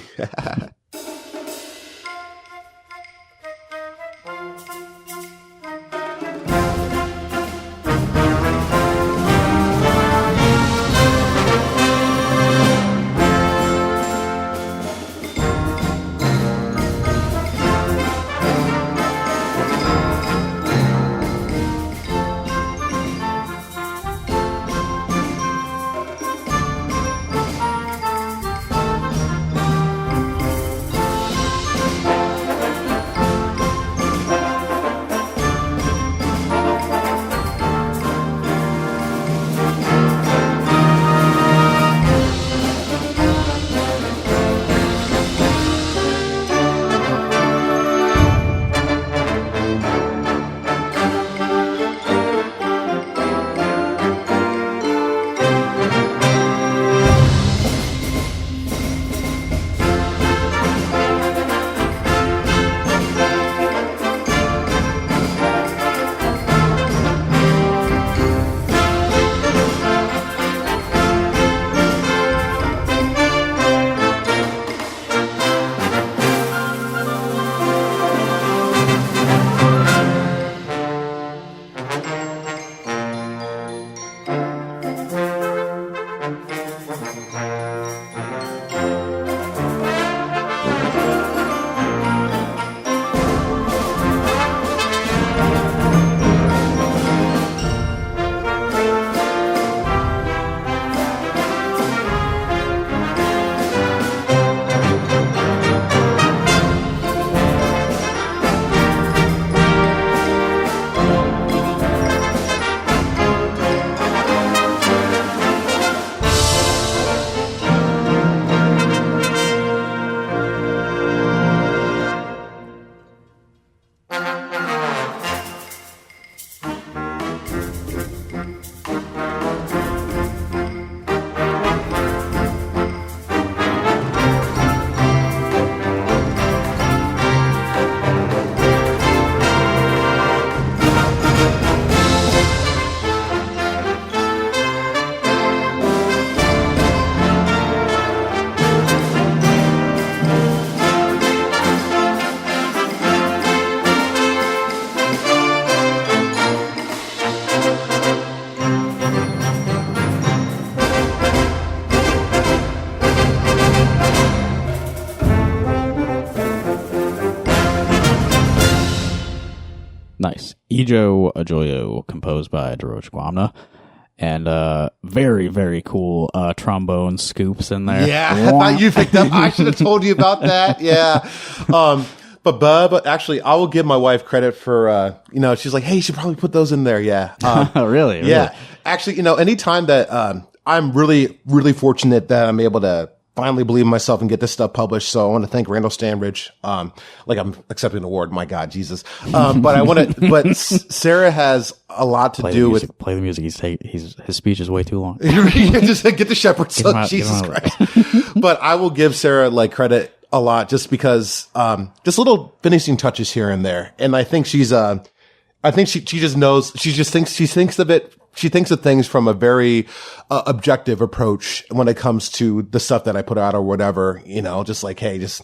Nice. Ijo Ajoyo, composed by Duroje Gwamna. and very, very cool trombone scoops in there. Yeah, I thought you picked up. I should have told you about that. Yeah. But Bub, actually, I will give my wife credit for, she's like, hey, you should probably put those in there. Yeah. Really? Yeah. Actually, anytime that I'm really, really fortunate that I'm able to finally believe in myself and get this stuff published. So I want to thank Randall Stanbridge. Like I'm accepting an award. My God, Jesus. But Sarah has a lot to do with. Play the music. His speech is way too long. Just get the shepherd's son. Jesus Christ. But I will give Sarah like credit a lot just because, just little finishing touches here and there. And I think she just knows, she thinks of things from a very objective approach when it comes to the stuff that I put out or whatever, just like, hey, just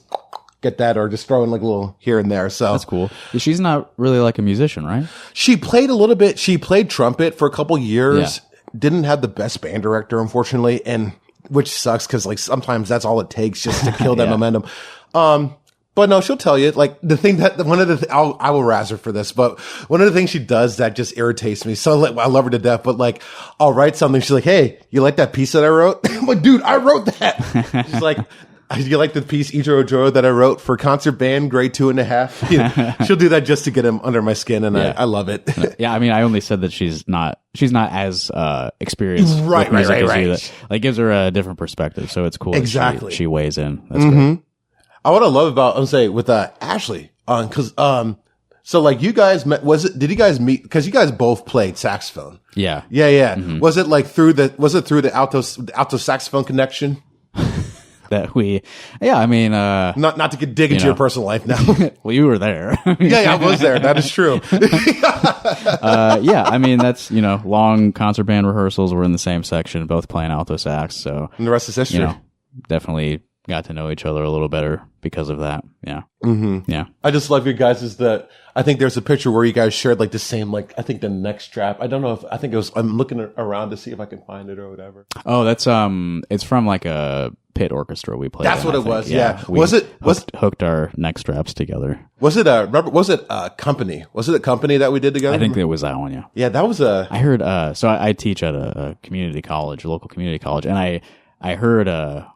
get that or just throw in like a little here and there. So that's cool. She's not really like a musician, right? She played a little bit. She played trumpet for a couple years. Yeah. Didn't have the best band director, unfortunately. And which sucks because like sometimes that's all it takes just to kill that momentum. But no, she'll tell you, like, the thing that, I will razz her for this, but one of the things she does that just irritates me. So, like, I love her to death, but like, I'll write something. She's like, hey, you like that piece that I wrote? I'm like, dude, I wrote that. She's like, you like the piece, Ijo Ojo, that I wrote for concert band, grade 2.5? She'll do that just to get him under my skin, and I love it. Yeah, I mean, I only said that she's not as experienced. Right. Like, gives her a different perspective, so it's cool. Exactly. She weighs in. That's great. What I love about, with Ashley, cause, so like you guys met, did you guys meet, cause you guys both played saxophone? Yeah. Yeah. Mm-hmm. Was it through the alto saxophone connection? I mean, not to dig into your personal life now. Well, you were there. Yeah, I was there. That is true. Yeah, I mean, that's, long concert band rehearsals. We're in the same section, both playing alto sax. So, and the rest is history. Definitely got to know each other a little better because of that. Yeah. Mm-hmm. Yeah. I just love you guys I think there's a picture where you guys shared like the same, like, I think the neck strap. I don't know I'm looking around to see if I can find it or whatever. Oh, that's, it's from like a pit orchestra we played. That's what it was. Yeah. We hooked our neck straps together. Was it a company? Was it a company that we did together? I think it was that one. Yeah. Yeah. That was I heard, so I teach at a community college, local community college, and I heard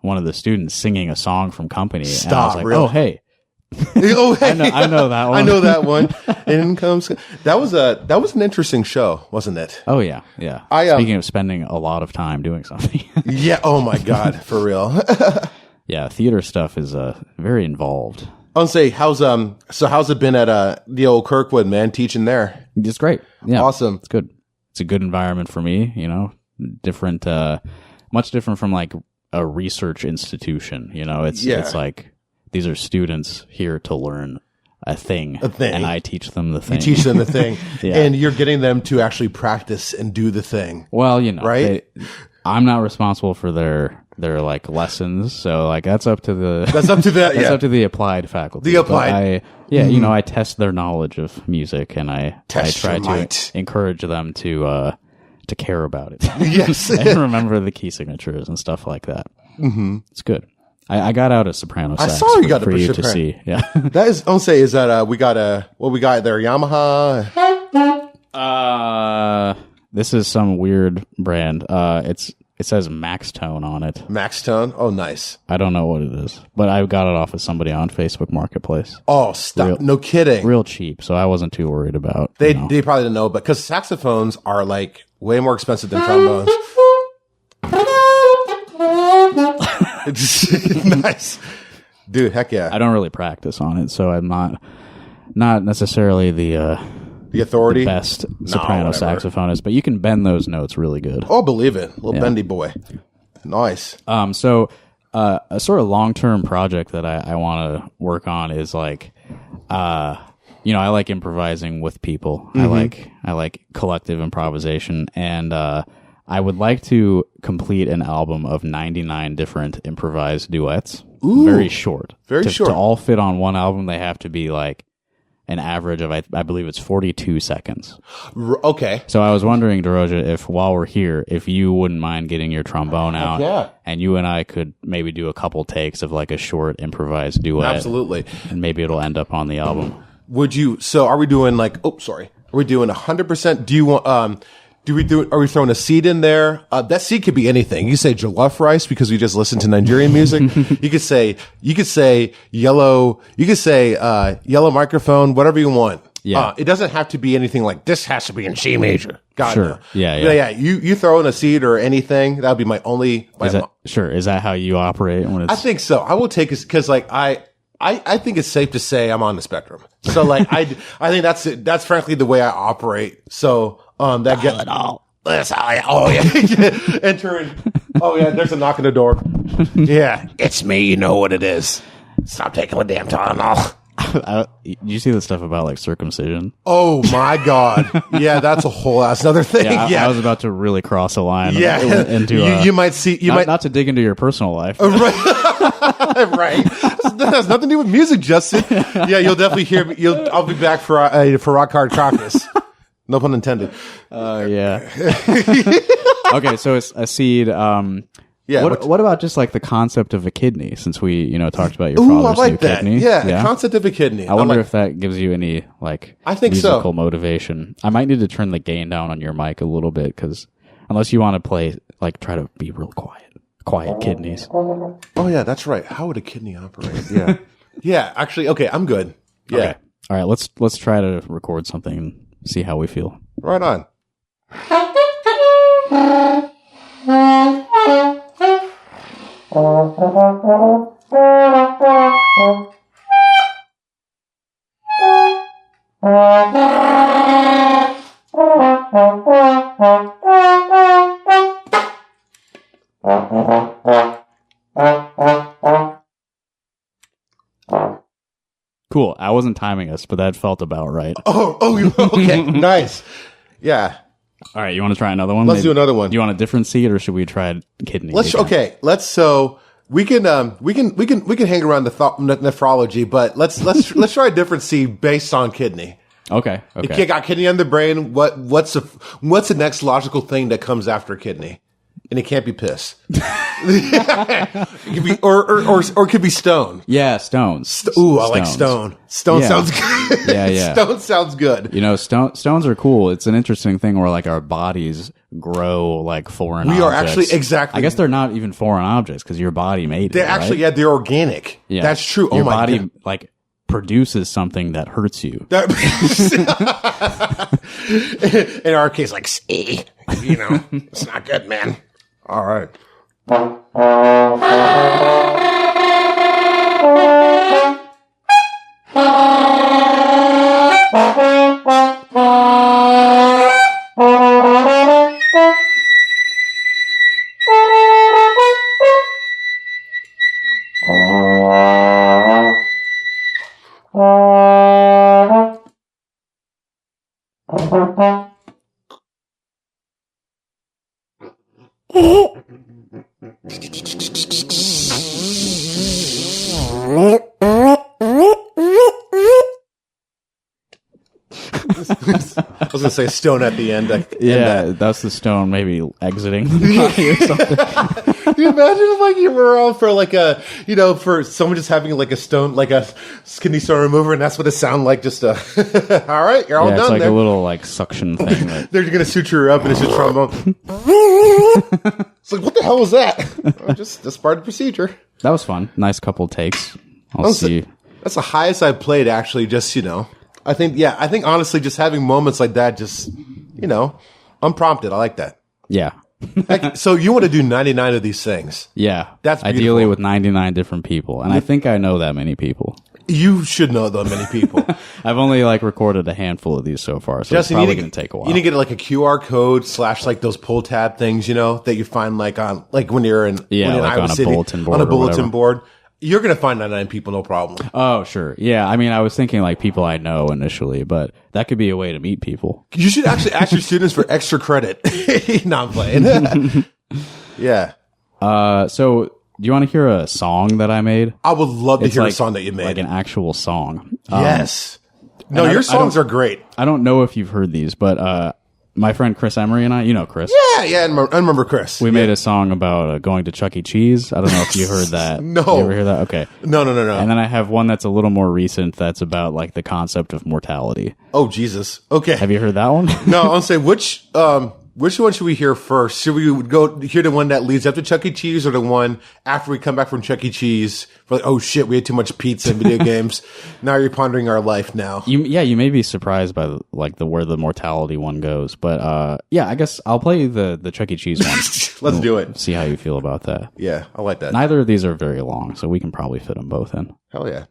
one of the students singing a song from Company. Stop, and I was like, really? oh, hey. Oh, hey. I know that one. I know that one. In comes that was an interesting show, wasn't it? Oh yeah. Speaking of spending a lot of time doing something. Yeah. Oh my God, for real. Yeah, theater stuff is very involved. I'll say, how's it been at the old Kirkwood, man, teaching there? It's great. Yeah, awesome. It's good. It's a good environment for me. Different, much different from like a research institution. It's like. These are students here to learn a thing. And I teach them the thing. You teach them the thing. Yeah. And you're getting them to actually practice and do the thing. Well, right? I'm not responsible for their like lessons. So like that's up to the up to the applied faculty. The applied. I test their knowledge of music and I try to encourage them to care about it. Yes. And remember the key signatures and stuff like that. Mm-hmm. It's good. I got out a soprano sax. I saw you got for a you to see. Yeah. That is, I'll say, is that we got there? Yamaha. This is some weird brand. It says Max Tone on it. Max Tone. Oh, nice. I don't know what it is, but I got it off of somebody on Facebook Marketplace. Oh, stop! No kidding. Real cheap, so I wasn't too worried about. They probably didn't know, but because saxophones are like way more expensive than trombones. Nice, dude. Heck yeah. I don't really practice on it, so I'm not necessarily the authority, the best soprano saxophonist, but you can bend those notes really good. Oh, believe it, little bendy boy. Nice. So a sort of long-term project that I want to work on is like, I like improvising with people. Mm-hmm. I like collective improvisation, and I would like to complete an album of 99 different improvised duets. Ooh, very short. Very short. To all fit on one album, they have to be like an average of, I believe it's 42 seconds. Okay. So I was wondering, Duroje, if while we're here, if you wouldn't mind getting your trombone out, and you and I could maybe do a couple takes of like a short improvised duet. Absolutely. And maybe it'll end up on the album. Would you, so are we doing like, are we doing 100%? Do you want, Are we throwing a seed in there? That seed could be anything. You could say jollof rice because we just listened to Nigerian music. You could say yellow. You could say yellow microphone. Whatever you want. Yeah. It doesn't have to be anything like this. Has to be in C major. God, Sure. no. Yeah. You throw in a seed or anything. That would be my only. Is that how you operate when it's? I think so. I will take it because like I think it's safe to say I'm on the spectrum. So like I think that's frankly the way I operate. So that gets That's all oh, yeah. entering. Oh yeah, there's a knock on the door. Yeah, It's me. You know what it is. Stop taking the damn Tylenol. Did you see the stuff about like circumcision? Oh my God. Yeah, that's a whole ass another thing. Yeah, I was about to really cross a line. Yeah. Into you might see. You might not to dig into your personal life. right. Right. That has nothing to do with music, Justin. Yeah, you'll definitely hear me. I'll be back for Rock Hard Caucus. No pun intended. Yeah. Okay, so it's a seed. Yeah. What about just like the concept of a kidney? Since we talked about your Ooh, I father's like new that. kidney. Yeah, the concept of a kidney. I wonder if that gives you any like I think so. musical motivation. I might need to turn the gain down on your mic a little bit because unless you want to play like try to be real quiet kidneys. Oh yeah, that's right. How would a kidney operate? Yeah. Yeah. Actually, okay, I'm good. Yeah. Okay. All right. Let's try to record something and see how we feel. Right on. Cool. I wasn't timing us, but that felt about right. Okay, nice. Yeah. All right. You want to try another one? Let's do another one. Do you want a different seed, or should we try kidney? So we can hang around the nephrology, but let's try a different seed based on kidney. Okay. If you got kidney on the brain, what's the next logical thing that comes after kidney? And it can't be piss. It could be, or it could be stone. Yeah, stones. Ooh, I like stone. Stone sounds good. Yeah. Stone sounds good. Stones are cool. It's an interesting thing where like our bodies grow like foreign We objects. are actually exactly. I guess they're not even foreign objects because your body made it. They're actually, right? they're organic. Yeah. That's true. Your oh my body God. like produces something that hurts you. In our case, like, See? It's not good, man. all right. I was gonna say stone at the end. That's the stone maybe exiting the body or something. Can you imagine if like you were around for like a for someone just having like a stone, like a kidney stone remover, and that's what it sounded like. Just all right, you're all Yeah, done. it's like there. a little like suction thing. That, They're gonna suture her up, and it's just trombone. It's like, what the hell was that? Oh, just that's part of the procedure. that was fun. Nice couple takes. I'll see. That's the highest I've played. Actually, just I think honestly, just having moments like that, just unprompted. I like that. Yeah. So you want to do 99 of these things? Yeah. That's ideally beautiful. with 99 different people. And I think I know that many people. You should know that many people. I've only like recorded a handful of these so far, so Justin, it's probably going to take a while. You need to get like a QR code / like those pull tab things, that you find like on like when you're in Iowa on a City, bulletin board on a or bulletin whatever. board. You're gonna find 99 people, no problem. Oh, sure. Yeah. I mean, I was thinking like people I know initially, but that could be a way to meet people. You should actually ask your students for extra credit. No, I'm playing. Yeah. So do you want to hear a song that I made? I would love to It's hear like, a song that you made. like an actual song. Yes. No, and your I songs don't- are great. I don't know if you've heard these, but my friend Chris Emery and I, you know Chris. Yeah, I remember Chris. We made a song about going to Chuck E. Cheese. I don't know if you heard that. No. You ever hear that? Okay. No. And then I have one that's a little more recent that's about like the concept of mortality. Oh, Jesus. Okay. Have you heard that one? No, I'll say which Which one should we hear first? Should we go hear the one that leads up to Chuck E. Cheese, or the one after we come back from Chuck E. Cheese? We're like, oh shit, we had too much pizza and video games. Now you're pondering our life now. You may be surprised by where the mortality one goes, but I guess I'll play the Chuck E. Cheese one. Let's do it. See how you feel about that. Yeah, I like that. Neither of these are very long, so we can probably fit them both in. Hell yeah.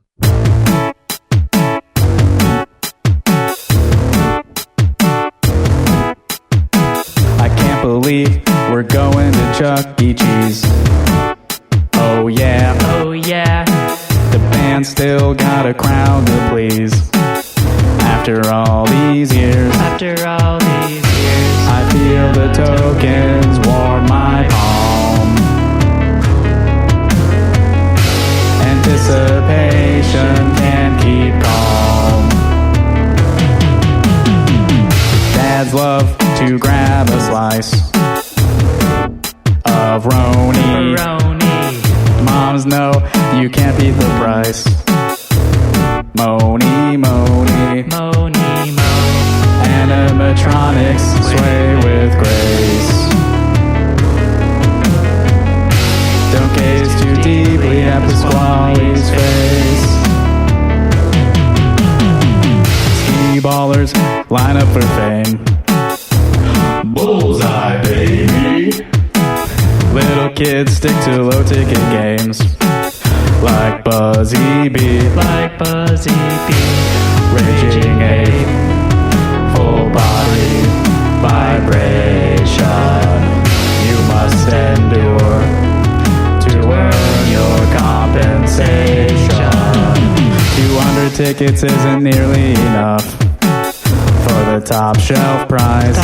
Believe we're going to Chuck E. Cheese. Oh yeah, oh yeah. The band still got a crowd to please. After all these years, I feel the tokens warm my palm. Anticipation can't keep calm. Dads love to grab a slice of Roni. Moms know you can't beat the price. Moni. Animatronics sway with grace. Don't gaze too deeply at Pasquale's face. Ski ballers line up for fame. Bullseye, baby. Little kids stick to low-ticket games like Buzzy Bee. Raging a full-body vibration. You must endure to earn your compensation. 200 tickets isn't nearly enough for the top shelf prize.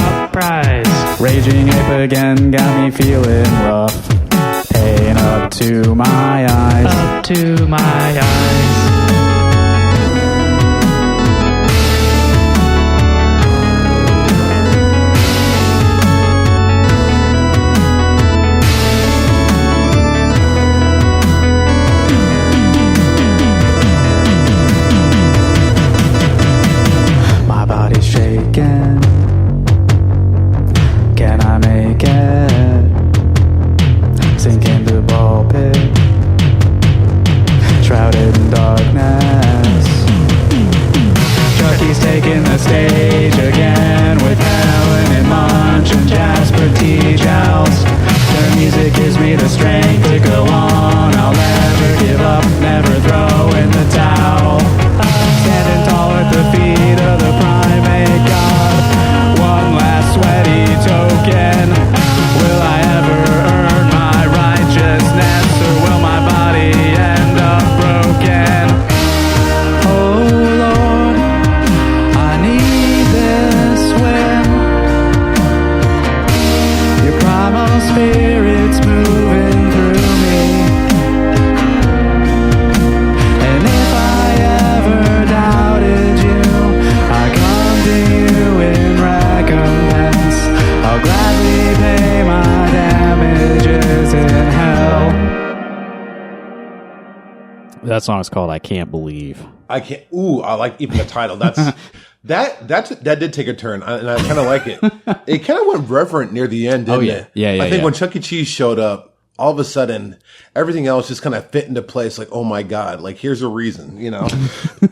Raging Ape again got me feeling rough. Pain up to my eyes. My body's shaking. Can I make it? Sink into ball pit, shrouded in darkness. Chucky's taking the stage again with Helen and Munch and Jasper T. Jowls. Their music gives me the strength to go on. I'll never give up, never throw in the towel. Standing tall at the feet of the primate god. One last sweaty token. Will I ever earn my righteousness, or will my body end up broken? Oh Lord, I need this win. Your primal spirit's moving through me. And if I ever doubted you, I come to you in recompense. I'll gladly pay my damages in hell. That song is called I Can't Believe. I can't. Ooh, I like even the title. That did take a turn, and I kind of like it. It kind of went reverent near the end, didn't it? Yeah. I think when Chuck E. Cheese showed up, all of a sudden, everything else just kind of fit into place. Like, oh my God, like here's a reason,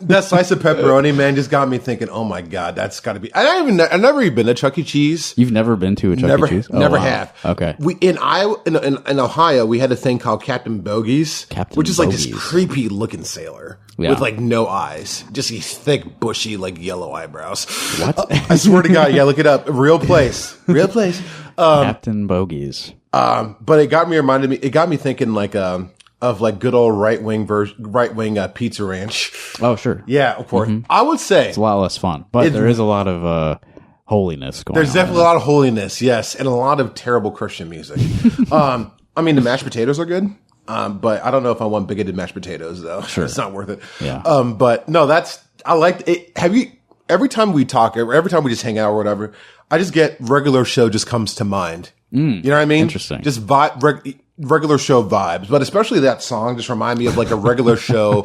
That slice of pepperoni, man, just got me thinking, oh my God, that's got to be. I've never even been to Chuck E. Cheese. You've never been to a Chuck E. Cheese? Never wow. have. Okay. In Ohio, we had a thing called Captain Bogey's, which is like this creepy looking sailor with like no eyes, just these thick, bushy, like yellow eyebrows. What? I swear to God, yeah, look it up. Real place. Captain Bogey's. But it got me thinking like of like good old right wing Pizza Ranch. Oh sure. Yeah, of course. Mm-hmm. I would say it's a lot less fun, but there is a lot of holiness going on. There's definitely a lot of holiness, yes, and a lot of terrible Christian music. I mean, the mashed potatoes are good. But I don't know if I want bigoted mashed potatoes though. Sure. It's not worth it. Yeah. But no, I like it. Every time we talk, every time we just hang out or whatever, I just get regular show just comes to mind. You know what I mean? Interesting. Just vibes, but especially that song just remind me of like a regular show,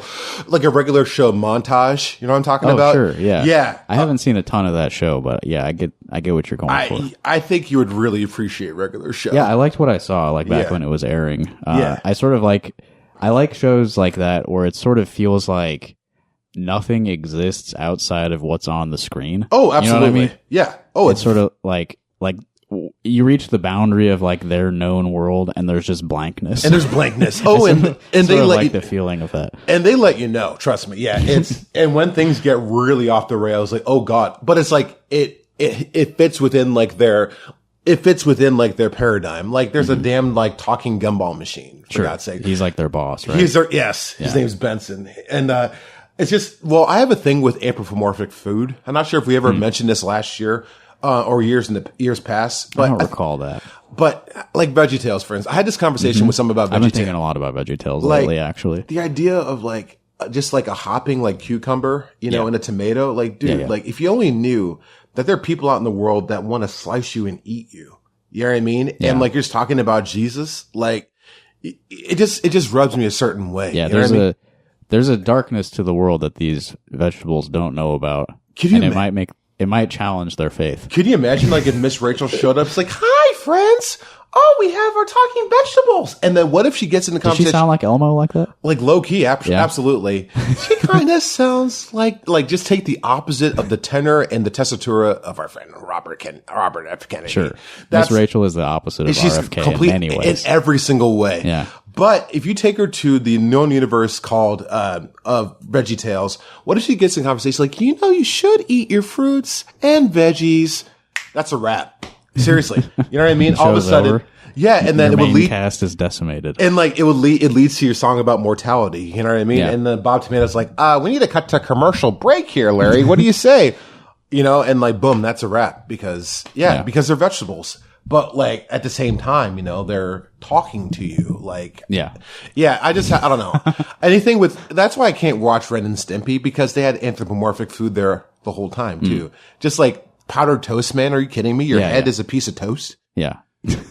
montage. You know what I'm talking about? Sure, yeah. Yeah. I haven't seen a ton of that show, but yeah, I get what you're going for. I think you would really appreciate regular show. Yeah, I liked what I saw like back when it was airing. I sort of I like shows like that where it sort of feels like nothing exists outside of what's on the screen. Oh, absolutely. You know what I mean? Yeah. Oh, it's sort of like you reach the boundary of like their known world and there's just blankness. And there's blankness. Oh, and they let like you, the feeling of that. And they let you know, trust me. Yeah. It's, and when things get really off the rails, like, oh God, but it's like, it fits within like their paradigm. Like there's a damn like talking gumball machine, for God's sake. He's like their boss, right? His name's Benson. And, it's just, well, I have a thing with anthropomorphic food. I'm not sure if we ever mentioned this last year. Or years past, but I don't recall that. But like VeggieTales, for instance, I had this conversation with someone about VeggieTales. I've been thinking a lot about VeggieTales lately, actually. The idea of like just like a hopping like cucumber, you know, and a tomato, like dude, like if you only knew that there are people out in the world that want to slice you and eat you, you know what I mean? Yeah. And like you're just talking about Jesus, like it just rubs me a certain way. Yeah, you there's a darkness to the world that these vegetables don't know about, it might challenge their faith. Could you imagine, like, if Miss Rachel showed up, it's like, "Hi, friends! Oh, we have our talking vegetables." And then what if she gets in the conversation? Does she sound like Elmo like that? Like low key, absolutely. She kind of sounds like just take the opposite of the tenor and the tessitura of our friend Robert F. Kennedy. Sure, Miss Rachel is the opposite of RFK in many ways, in every single way. Yeah. But if you take her to the known universe called of VeggieTales, what if she gets in conversation like, you know, you should eat your fruits and veggies? That's a wrap. Seriously, you know what I mean? All of a sudden, over. Yeah, and then your it would lead. Cast is decimated, and like it leads to your song about mortality. You know what I mean? Yeah. And then Bob Tomato's like, we need to cut to commercial break here, Larry. What do you say? You know, and like boom, that's a wrap because because they're vegetables. But like at the same time, you know, they're talking to you. Like, I don't know. Anything with, that's why I can't watch Ren and Stimpy because they had anthropomorphic food there the whole time too. Just like powdered toast, man. Are you kidding me? Your head is a piece of toast. Yeah.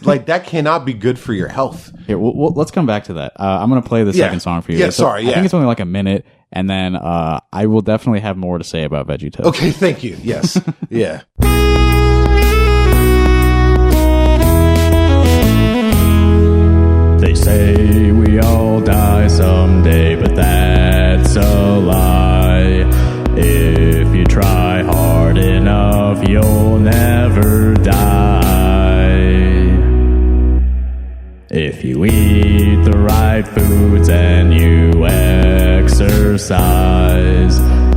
Like that cannot be good for your health. Here, let's come back to that. I'm going to play the second song for you. Yeah, sorry. I think it's only like a minute. And then, I will definitely have more to say about VeggieTales. Okay. Thank you. Yes. Yeah. They say we all die someday, but that's a lie. If you try hard enough, you'll never die. If you eat the right foods and you exercise,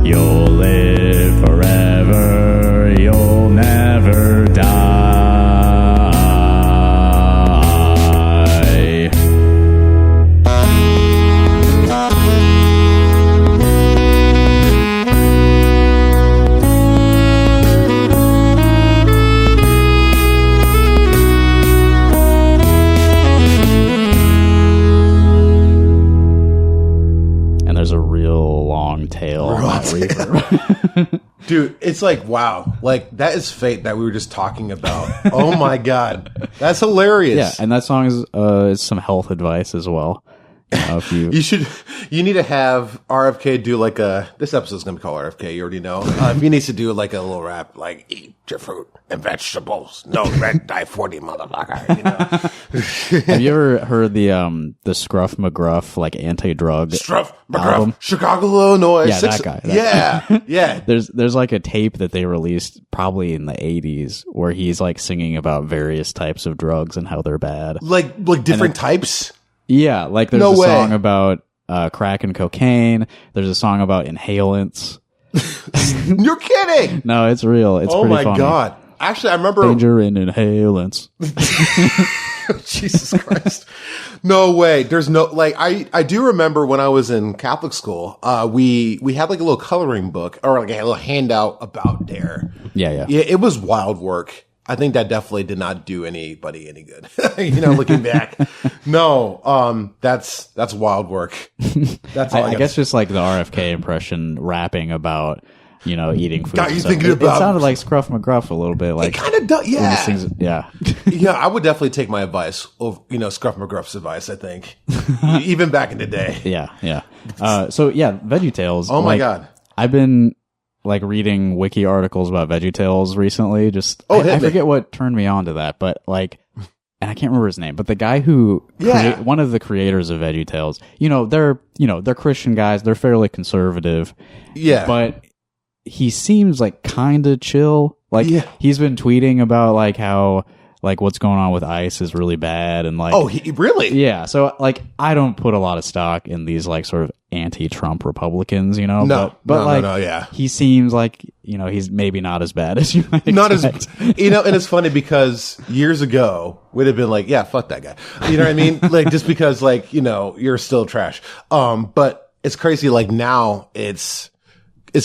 you'll live forever, you'll never die. Dude, it's like, wow. Like, that is fate that we were just talking about. Oh, my God. That's hilarious. Yeah, and that song is some health advice as well. If you need to have RFK do like this episode's going to be called RFK, you already know. He needs to do like a little rap, like, eat your fruit and vegetables. No red dye 40, motherfucker. You know? Have you ever heard the Scruff McGruff, like, anti-drug Scruff McGruff, album? Chicago, Illinois. Yeah, that guy. Yeah. There's like a tape that they released probably in the 80s where he's like singing about various types of drugs and how they're bad. Like different types? Yeah, like there's a song about crack and cocaine. There's a song about inhalants. You're kidding? No, it's real. It's pretty funny. Oh my God. Actually, I remember danger in inhalants. Jesus Christ. No way. There's no, like, I do remember when I was in Catholic school, we had like a little coloring book or like a little handout about DARE. Yeah. Yeah, it was wild work. I think that definitely did not do anybody any good. You know, looking back. No, that's wild work. That's all I guess just like the RFK impression rapping about eating food. Got you and stuff. thinking It about- sounded like Scruff McGruff a little bit. Like It kind of does, when yeah. these things- yeah. Yeah, I would definitely take my advice of, Scruff McGruff's advice, I think. Even back in the day. Yeah. So yeah, VeggieTales. Oh my God. I've been like reading wiki articles about VeggieTales recently. Just Oh, I hit me. forget what turned me on to that, but like, and I can't remember his name, but the guy who one of the creators of VeggieTales, they're Christian guys. They're fairly conservative. Yeah. But he seems like kind of chill. Like he's been tweeting about like how like what's going on with ICE is really bad and like really? yeah. So like I don't put a lot of stock in these like sort of anti-Trump Republicans, No, but like yeah. he seems like he's maybe not as bad as you might Not as, expect. and it's funny because years ago we'd have been like, yeah, fuck that guy. You know what I mean? Like just because like, you're still trash. But it's crazy. Like now it's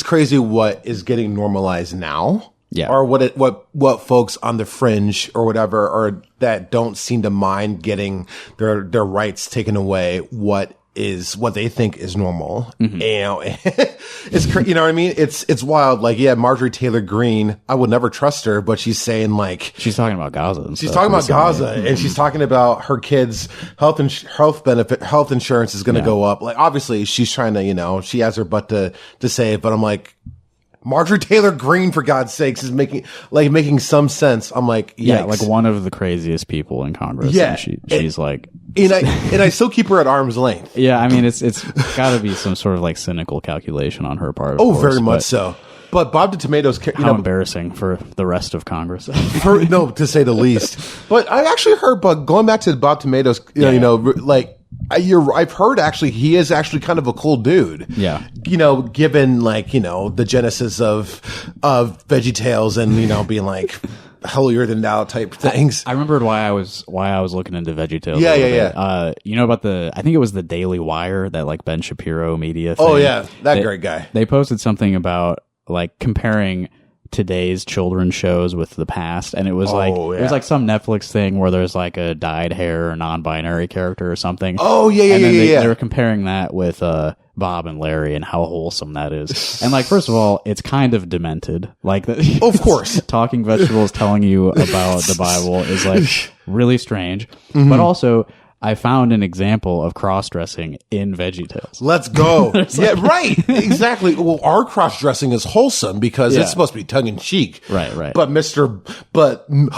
crazy what is getting normalized now. Yeah. Or what folks on the fringe or whatever, or that don't seem to mind getting their rights taken away, what they think is normal. It's you know what I mean? It's wild. Like, yeah, Marjorie Taylor Greene, I would never trust her, but she's saying like, She's talking about Gaza. And she's stuff talking about recently. Gaza and she's talking about her kids' health insurance is going to go up. Like, obviously she's trying to, she has her butt to say it, but I'm like, Marjorie Taylor Greene, for God's sakes, is making some sense. I'm like, yikes. Yeah, like one of the craziest people in Congress. Yeah. And she's like, and I still keep her at arm's length. yeah, I mean, it's got to be some sort of like cynical calculation on her part. Of course, Very much but so. But Bob the Tomatoes, How embarrassing for the rest of Congress. no, to say the least. But I actually heard, but going back to Bob Tomatoes, I've heard actually he is actually kind of a cool dude. Yeah. Given like, the genesis of VeggieTales and, being like holier than thou type things. I remembered why I was looking into VeggieTales. Yeah, a little yeah, bit. About I think it was the Daily Wire, that like Ben Shapiro media thing. Oh yeah, great guy. They posted something about like comparing today's children's shows with the past, and it was it was like some Netflix thing where there's like a dyed hair or non-binary character or something. Oh yeah. And then they were comparing that with Bob and Larry and how wholesome that is. And like, first of all, it's kind of demented. Like, of course, Talking Vegetables telling you about the Bible is like really strange. But also, I found an example of cross-dressing in VeggieTales. Let's go. Yeah, right. Exactly. Well, our cross-dressing is wholesome because it's supposed to be tongue-in-cheek. Right. But Mr. and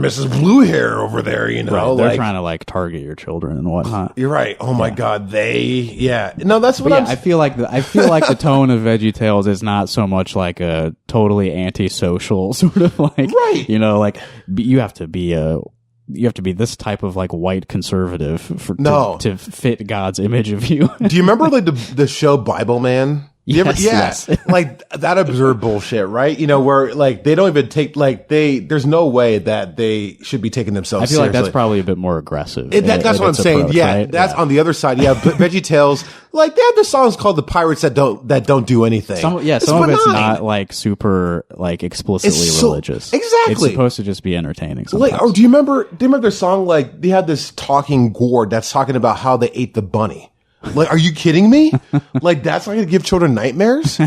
Mrs. Blue Hair over there, Right, they're trying to like target your children and whatnot. You're right. Oh my God. No, that's what I feel like the tone of VeggieTales is not so much like a totally antisocial sort of like, Right. Like you have to be this type of like white conservative to fit God's image of you. Do you remember like the show Bible Man? Yes. Like that absurd bullshit, right? Where like they don't even take there's no way that they should be taking themselves I feel seriously. like that's probably a bit more aggressive. That's what I'm saying. Approach, yeah, right? that's on the other side. Yeah, but VeggieTales, like they have the songs called "The Pirates" that don't do anything. Some of it's not like super like explicitly religious. Exactly, it's supposed to just be entertaining. Like, do you remember their song? Like they had this talking gourd that's talking about how they ate the bunny. Like, are you kidding me? Like, that's not going to give children nightmares?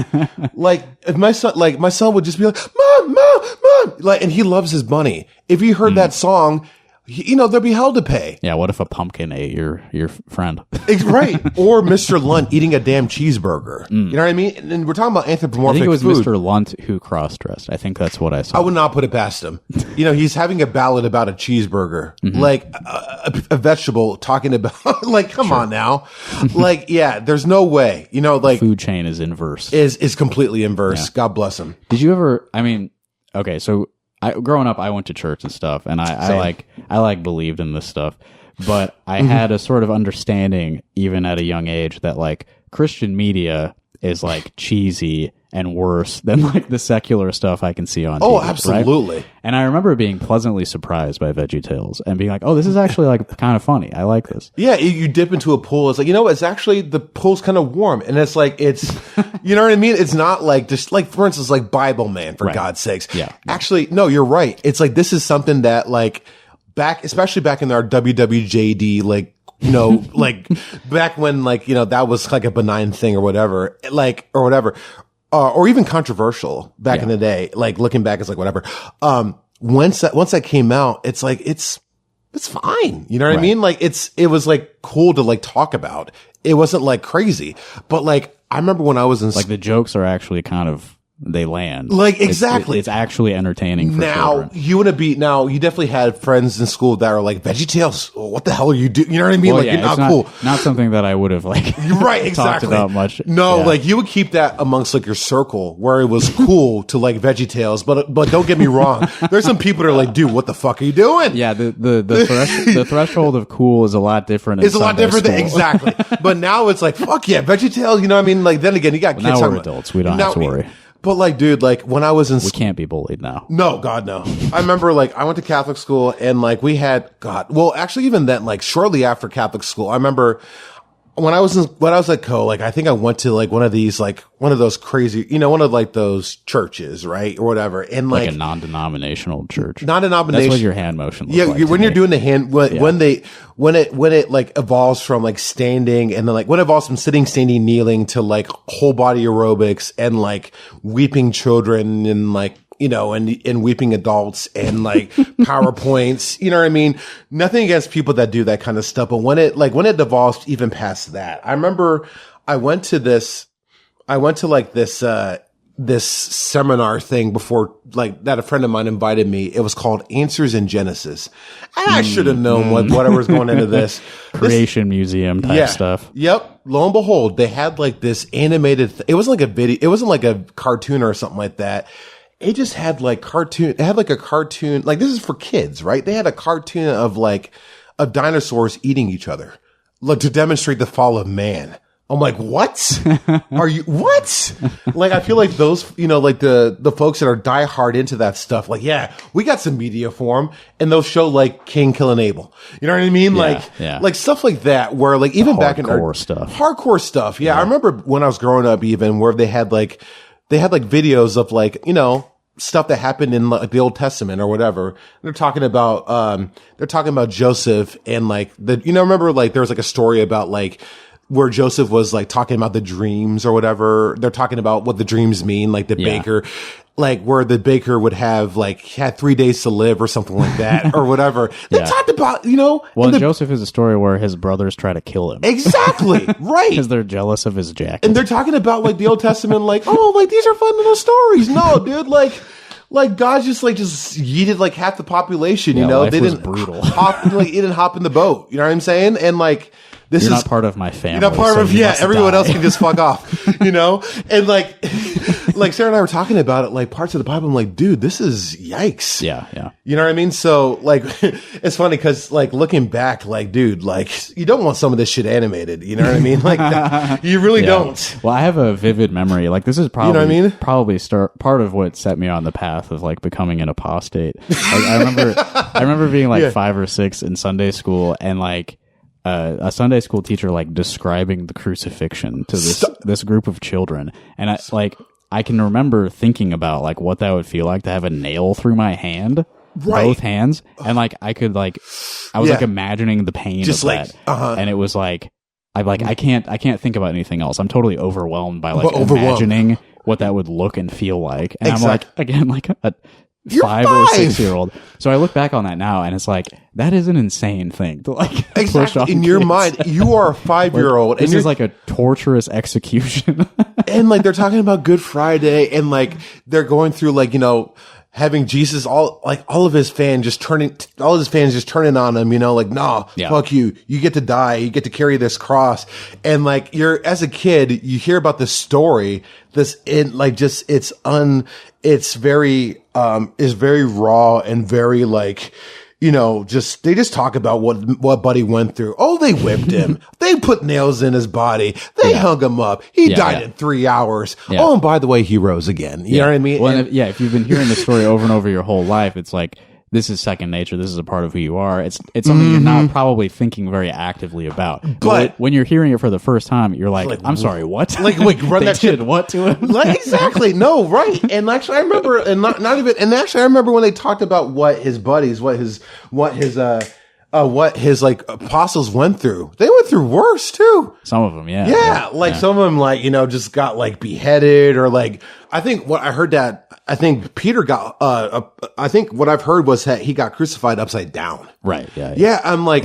Like, if my son would just be like, Mom, like, and he loves his bunny. If he heard that song, there'll be hell to pay. Yeah, what if a pumpkin ate your friend? Right. Or Mr. Lunt eating a damn cheeseburger. You know what I mean? And we're talking about I anthropomorphic think it was food. Mr. Lunt who cross-dressed. I think that's what I saw. I would not put it past him. He's having a ballad about a cheeseburger, like a vegetable talking about, like, come on now. Like, yeah, there's no way, like food chain is inverse. is completely inverse. God bless him. Did you ever, okay, so growing up, I went to church and stuff, and I believed in this stuff, but I had a sort of understanding, even at a young age, that like Christian media is like cheesy and worse than like the secular stuff I can see on TV. Oh, absolutely. Right? And I remember being pleasantly surprised by VeggieTales and being like, oh, this is actually like kind of funny. I like this. Yeah, you dip into a pool. It's like, it's actually, the pool's kind of warm. And it's like, you know what I mean? It's not like, just like, for instance, like Bible Man, for God's sakes. Yeah. Actually, no, you're right. It's like, this is something that like especially back in our WWJD, like, like back when like, that was like a benign thing or whatever, or even controversial back in the day. Like looking back, it's like whatever. Once that came out, it's like it's fine. You know what I mean? Like it was like cool to like talk about. It wasn't like crazy, but like I remember when I was in like the jokes are actually kind of. They land like exactly. It's actually entertaining. For now children. You definitely had friends in school that are like VeggieTales. Oh, what the hell are you doing? You know what I mean? Well, like you're not cool. Not something that I would have like right exactly talked about much. No, like you would keep that amongst like your circle where it was cool to like VeggieTales. But don't get me wrong. There's some people that are like, dude, what the fuck are you doing? Yeah, the threshold of cool is a lot different. It's a lot different exactly. But now it's like fuck yeah, VeggieTales. You know what I mean? Like then again, you got kids. Now we're adults. We don't have to worry. But like, dude, like when I was in we can't be bullied now. No, God, no. I remember like I went to Catholic school and like we had actually even then, like shortly after Catholic school, I remember when I was at Co, like I think I went to like one of those crazy, you know, one of like those churches, right? Or whatever. And like a non-denominational church. Non-denominational. That's what your hand motion looks like. Yeah, when you're doing the hand, when it like evolves from like standing and then like when it evolves from sitting, standing, kneeling to like whole body aerobics and like weeping children and like, you know, and weeping adults and like PowerPoints, you know what I mean? Nothing against people that do that kind of stuff. But when it evolves even past that, I remember I went to this seminar thing before, like that a friend of mine invited me. It was called Answers in Genesis. And I should have known whatever was going into this. Creation museum type stuff. Yep. Lo and behold, they had like this animated, it wasn't like a video, it wasn't like a cartoon or something like that. It just had like it had like a cartoon, like this is for kids, right? They had a cartoon of dinosaurs eating each other, like to demonstrate the fall of man. I'm like, what? Are you, what? Like, I feel like those, you know, like the folks that are diehard into that stuff, like, yeah, we got some media for them and they'll show like Cain killing Abel. You know what I mean? Like stuff like that where like even back in hardcore stuff. Yeah. I remember when I was growing up even where they had like videos of like, you know, stuff that happened in like the Old Testament or whatever. They're talking about Joseph and like remember like there was like a story about like where Joseph was like talking about the dreams or whatever. They're talking about what the dreams mean, like the baker, like where the baker would have like had 3 days to live or something like that or whatever. They talked about, you know. Well, Joseph is a story where his brothers try to kill him. Exactly. Right. Because they're jealous of his jacket. And they're talking about like the Old Testament, like, oh, like these are fun little stories. No, dude, like God just yeeted like half the population, you know. Life they was didn't brutal. He didn't hop in the boat. You know what I'm saying? And like You're not part of my family. You're not part of everyone else can just fuck off, you know? And like Sarah and I were talking about it, like parts of the Bible. I'm like, dude, this is yikes. Yeah, yeah. You know what I mean? So like, it's funny because like looking back, like, dude, like you don't want some of this shit animated. You know what I mean? Like you really don't. Well, I have a vivid memory. Like this is probably, you know what I mean? Probably part of what set me on the path of like becoming an apostate. Like, I remember being like 5 or 6 in Sunday school and like, a Sunday school teacher like describing the crucifixion to this group of children, and I can remember thinking about like what that would feel like to have a nail through my hand, both hands, and like I was like imagining the pain just of like, that, and it was like I can't think about anything else. I'm totally overwhelmed by like imagining what that would look and feel like, and I'm like again like a 5 or 6 year old. So I look back on that now and it's like, that is an insane thing to like push off in your mind. You are a 5-year-old. This is like a torturous execution. And like, they're talking about Good Friday and like, they're going through like, you know, having Jesus, all of his fans just turning on him, you know, like, nah, fuck you. You get to die. You get to carry this cross. And like, as a kid, you hear about this story, it's very raw and very like, you know, they just talk about what Buddy went through. Oh, they whipped him. They put nails in his body. They hung him up. He died in 3 hours. Yeah. Oh, and by the way, he rose again. You know what I mean? Well, if you've been hearing the story over and over your whole life, it's like, this is second nature. This is a part of who you are. It's something you're not probably thinking very actively about. But when you're hearing it for the first time, you're like I'm sorry, what? Like run that shit. What to him? Like, exactly. No, right. And actually, I remember, and not even. And actually, I remember when they talked about what his buddies, what his what his like apostles went through. They went through worse too. Some of them, yeah. Yeah, like some of them, like, you know, just got like beheaded, or like, I think what I heard that, I think Peter got, I think what I've heard was that he got crucified upside down. Right. Yeah. Yeah. I'm like,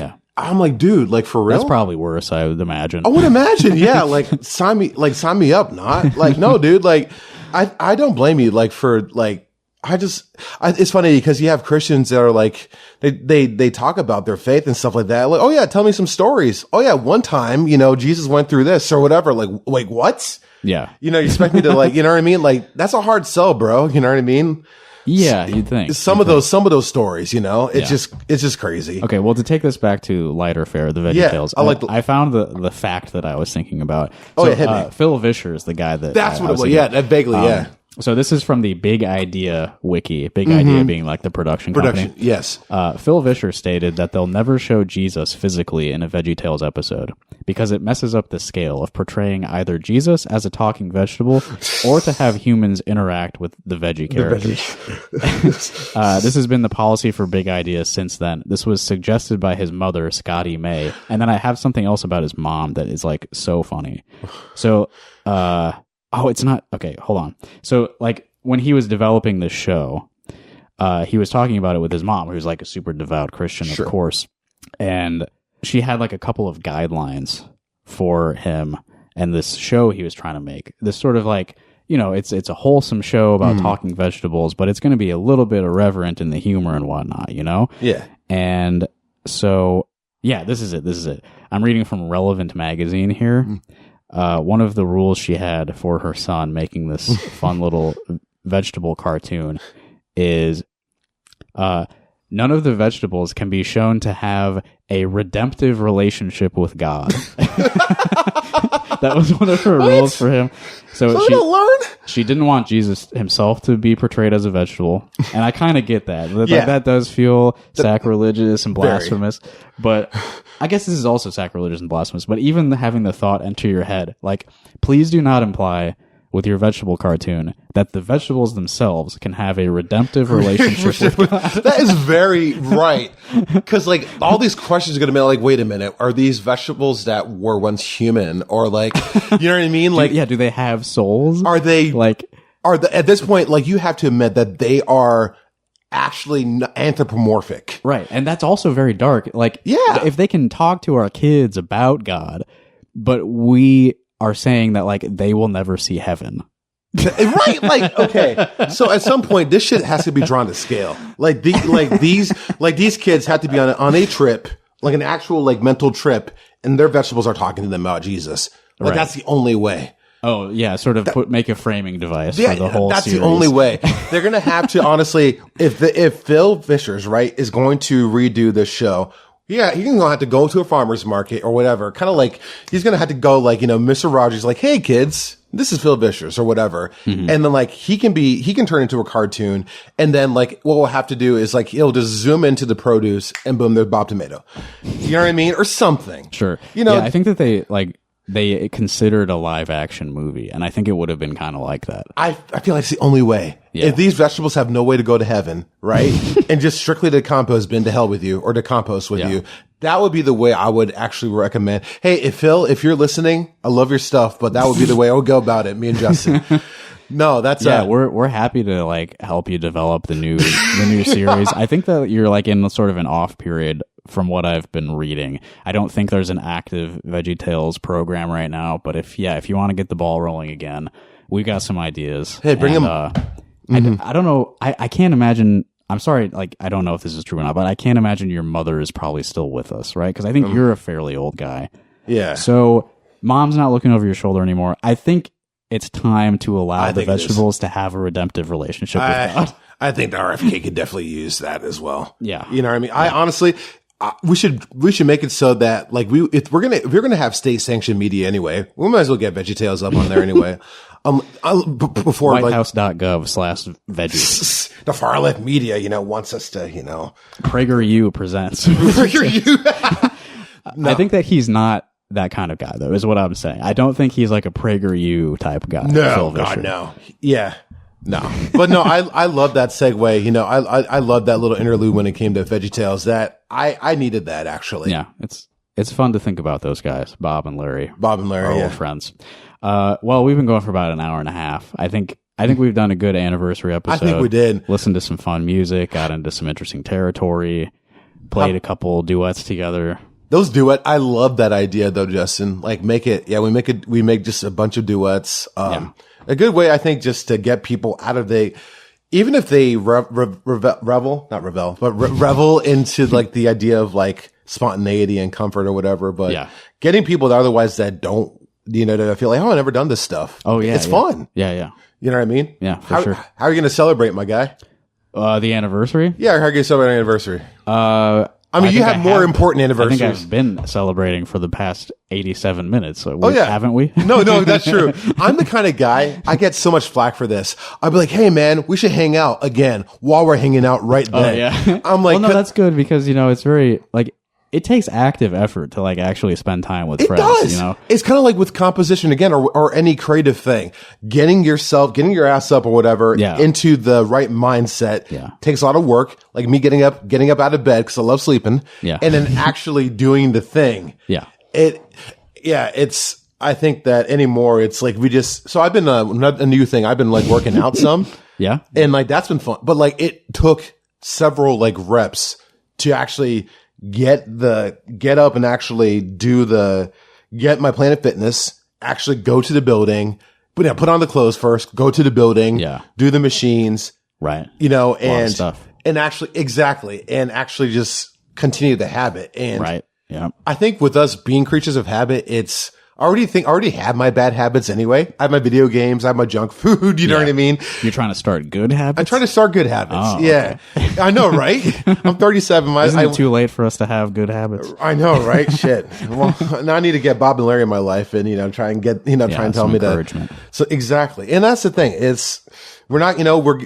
dude, like for real? That's probably worse, I would imagine. I would imagine. Yeah. Like sign me up. Not like, no, dude. Like I don't blame you. Like for like, it's funny because you have Christians that are like, they talk about their faith and stuff like that. Like, oh yeah, tell me some stories. Oh yeah, one time, you know, Jesus went through this or whatever. Like what? Yeah. You know, you expect me to like, you know what I mean? Like that's a hard sell, bro. You know what I mean? Yeah, you'd think. Some of those stories, you know, it's just crazy. Okay, well, to take this back to lighter fare, the VeggieTales, I found the fact that I was thinking about. So, hit me. Phil Vischer is the guy that. That's what it was. Yeah, that vaguely, yeah. So this is from the Big Idea wiki. Big Idea being like the production company. Yes. Phil Vischer stated that they'll never show Jesus physically in a VeggieTales episode because it messes up the scale of portraying either Jesus as a talking vegetable or to have humans interact with the veggie characters. This has been the policy for Big Idea since then. This was suggested by his mother, Scotty May. And then I have something else about his mom that is like so funny. So, oh, it's not. Okay, hold on. So, like, when he was developing this show, he was talking about it with his mom, who's like a super devout Christian, of course. And she had like a couple of guidelines for him and this show he was trying to make. This sort of like, you know, it's a wholesome show about talking vegetables, but it's going to be a little bit irreverent in the humor and whatnot, you know? Yeah. And so, yeah, this is it. I'm reading from Relevant Magazine here. One of the rules she had for her son making this fun little vegetable cartoon is none of the vegetables can be shown to have a redemptive relationship with God. That was one of her rules for him. So she didn't want Jesus himself to be portrayed as a vegetable. And I kind of get that. That does feel sacrilegious and blasphemous. But I guess this is also sacrilegious and blasphemous. But even having the thought enter your head, like, please do not imply with your vegetable cartoon that the vegetables themselves can have a redemptive relationship with God. That is very right. Because, like, all these questions are going to be like, wait a minute, are these vegetables that were once human? Or, like, you know what I mean? Like, do they have souls? Are they, like, at this point, like, you have to admit that they are actually anthropomorphic. Right. And that's also very dark. Like, if they can talk to our kids about God, but we are saying that, like, they will never see heaven. Right. Like, okay. So at some point, this shit has to be drawn to scale. Like, these kids have to be on a trip, like an actual, like, mental trip, and their vegetables are talking to them about Jesus. Like, that's the only way. Oh, yeah, sort of make a framing device for the whole that's series. The only way. They're going to have to, honestly, if Phil Vischer's, right, is going to redo this show, yeah, he's going to have to go to a farmer's market or whatever. Kind of like, he's going to have to go, like, you know, Mr. Rogers, like, hey, kids, this is Phil Vischer's or whatever. And then, like, he can turn into a cartoon. And then, like, what we'll have to do is, like, he'll just zoom into the produce and boom, there's Bob Tomato. You know what I mean? Or something. Sure. You know, yeah, I think that they considered a live action movie, and I think it would have been kind of like that. I feel like it's the only way. Yeah. If these vegetables have no way to go to heaven, right? And just strictly to compost bin to hell with you or to compost with you, that would be the way I would actually recommend. Hey, if you're listening, I love your stuff, but that would be the way I would go about it, me and Justin. No, that's we're happy to, like, help you develop the new series. I think that you're, like, in sort of an off period from what I've been reading. I don't think there's an active VeggieTales program right now, but if you want to get the ball rolling again, we've got some ideas. Hey, bring them. I don't know. I can't imagine. I'm sorry. Like, I don't know if this is true or not, but I can't imagine your mother is probably still with us, right? Because I think you're a fairly old guy. Yeah. So mom's not looking over your shoulder anymore. I think it's time to allow the vegetables to have a redemptive relationship with God. I think the RFK could definitely use that as well. Yeah. You know what I mean? I honestly, we should make it so that, like, if we're going to have state sanctioned media anyway, we might as well get VeggieTales up on there anyway. Before WhiteHouse.gov/veggies. The far left media, you know, wants us to, you know. PragerU presents. No. I think that he's not that kind of guy, though, is what I'm saying. I don't think he's like a PragerU type guy. No, God, no. Yeah. No, but no, I love that segue. You know, I love that little interlude when it came to VeggieTales. That I needed that actually. Yeah, it's fun to think about those guys, Bob and Larry. Our old friends. Well, we've been going for about an hour and a half. I think we've done a good anniversary episode. I think we did. Listened to some fun music, got into some interesting territory, played a couple duets together. Those duet, I love that idea though, Justin. Like we make just a bunch of duets. A good way, I think, just to get people out of even if they revel into like the idea of like spontaneity and comfort or whatever, but getting people that otherwise that don't, that feel like, oh, I've never done this stuff. Oh yeah. It's fun. Yeah. You know what I mean? Yeah, for sure. How are you going to celebrate, my guy? The anniversary? Yeah, how are you going to celebrate an anniversary? You have more important anniversaries. I think I've been celebrating for the past 87 minutes. So haven't we? No, that's true. I'm the kind of guy, I get so much flack for this. I'd be like, hey man, we should hang out again while we're hanging out right then. Oh, yeah. I'm like, well, no, that's good because, it's very, like, it takes active effort to like actually spend time with friends. It does. It's kind of like with composition again, or any creative thing. Getting your ass up or whatever into the right mindset takes a lot of work. Like me getting up out of bed because I love sleeping. Yeah. And then actually doing the thing. Yeah. I think that anymore, it's like so I've been a new thing. I've been like working out some. Yeah. And like that's been fun. But like it took several like reps to actually get up and actually get my Planet Fitness, actually go to the building, but put on the clothes first, go to the building, do the machines, right. And stuff. And actually just continue the habit. And right. Yeah. I think with us being creatures of habit, I already have my bad habits anyway. I have my video games. I have my junk food. You know what I mean? You're trying to start good habits? I'm trying to start good habits. Oh, yeah. Okay. I know, right? I'm 37. Isn't it too late for us to have good habits? I know, right? Shit. Well, now I need to get Bob and Larry in my life and, try and get, try and tell me that. So exactly. And that's the thing. We're not,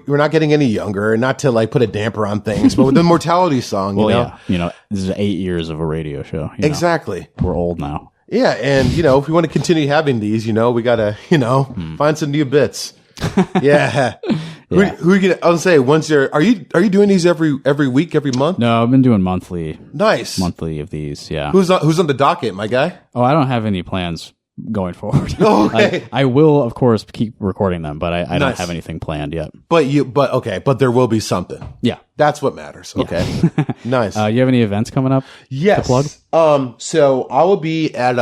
we're not getting any younger, not to like put a damper on things, but with the mortality song, this is 8 years of a radio show. Exactly. We're old now. Yeah, and if we want to continue having these, we gotta, find some new bits. Yeah. Who are you gonna? I was say, are you doing these every week, every month? No, I've been doing monthly. Nice. Monthly of these. Yeah. Who's on the docket, my guy? Oh, I don't have any plans going forward. Oh, okay. I will, of course, keep recording them, but I don't have anything planned yet. But there will be something. Yeah. That's what matters. Okay. Yeah. Nice. You have any events coming up? Yes. To plug? So I will be at,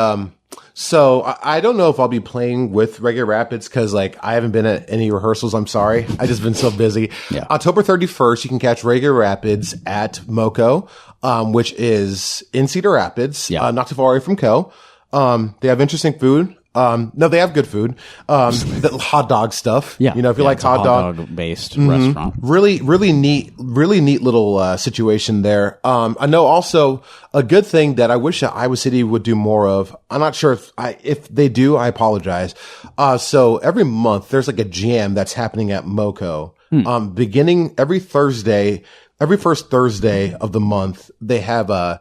so I don't know if I'll be playing with Regular Rapids because like I haven't been at any rehearsals. I'm sorry. I just been so busy. Yeah. October 31st, you can catch Regular Rapids at MoCo, which is in Cedar Rapids, not too far away from Co. They have interesting food. No, they have good food. The hot dog stuff. Yeah. If you like hot dog based restaurant. Really neat little, situation there. I know also a good thing that I wish that Iowa City would do more of. I'm not sure if they do, I apologize. So every month there's like a jam that's happening at MoCo. Beginning every first Thursday of the month, they have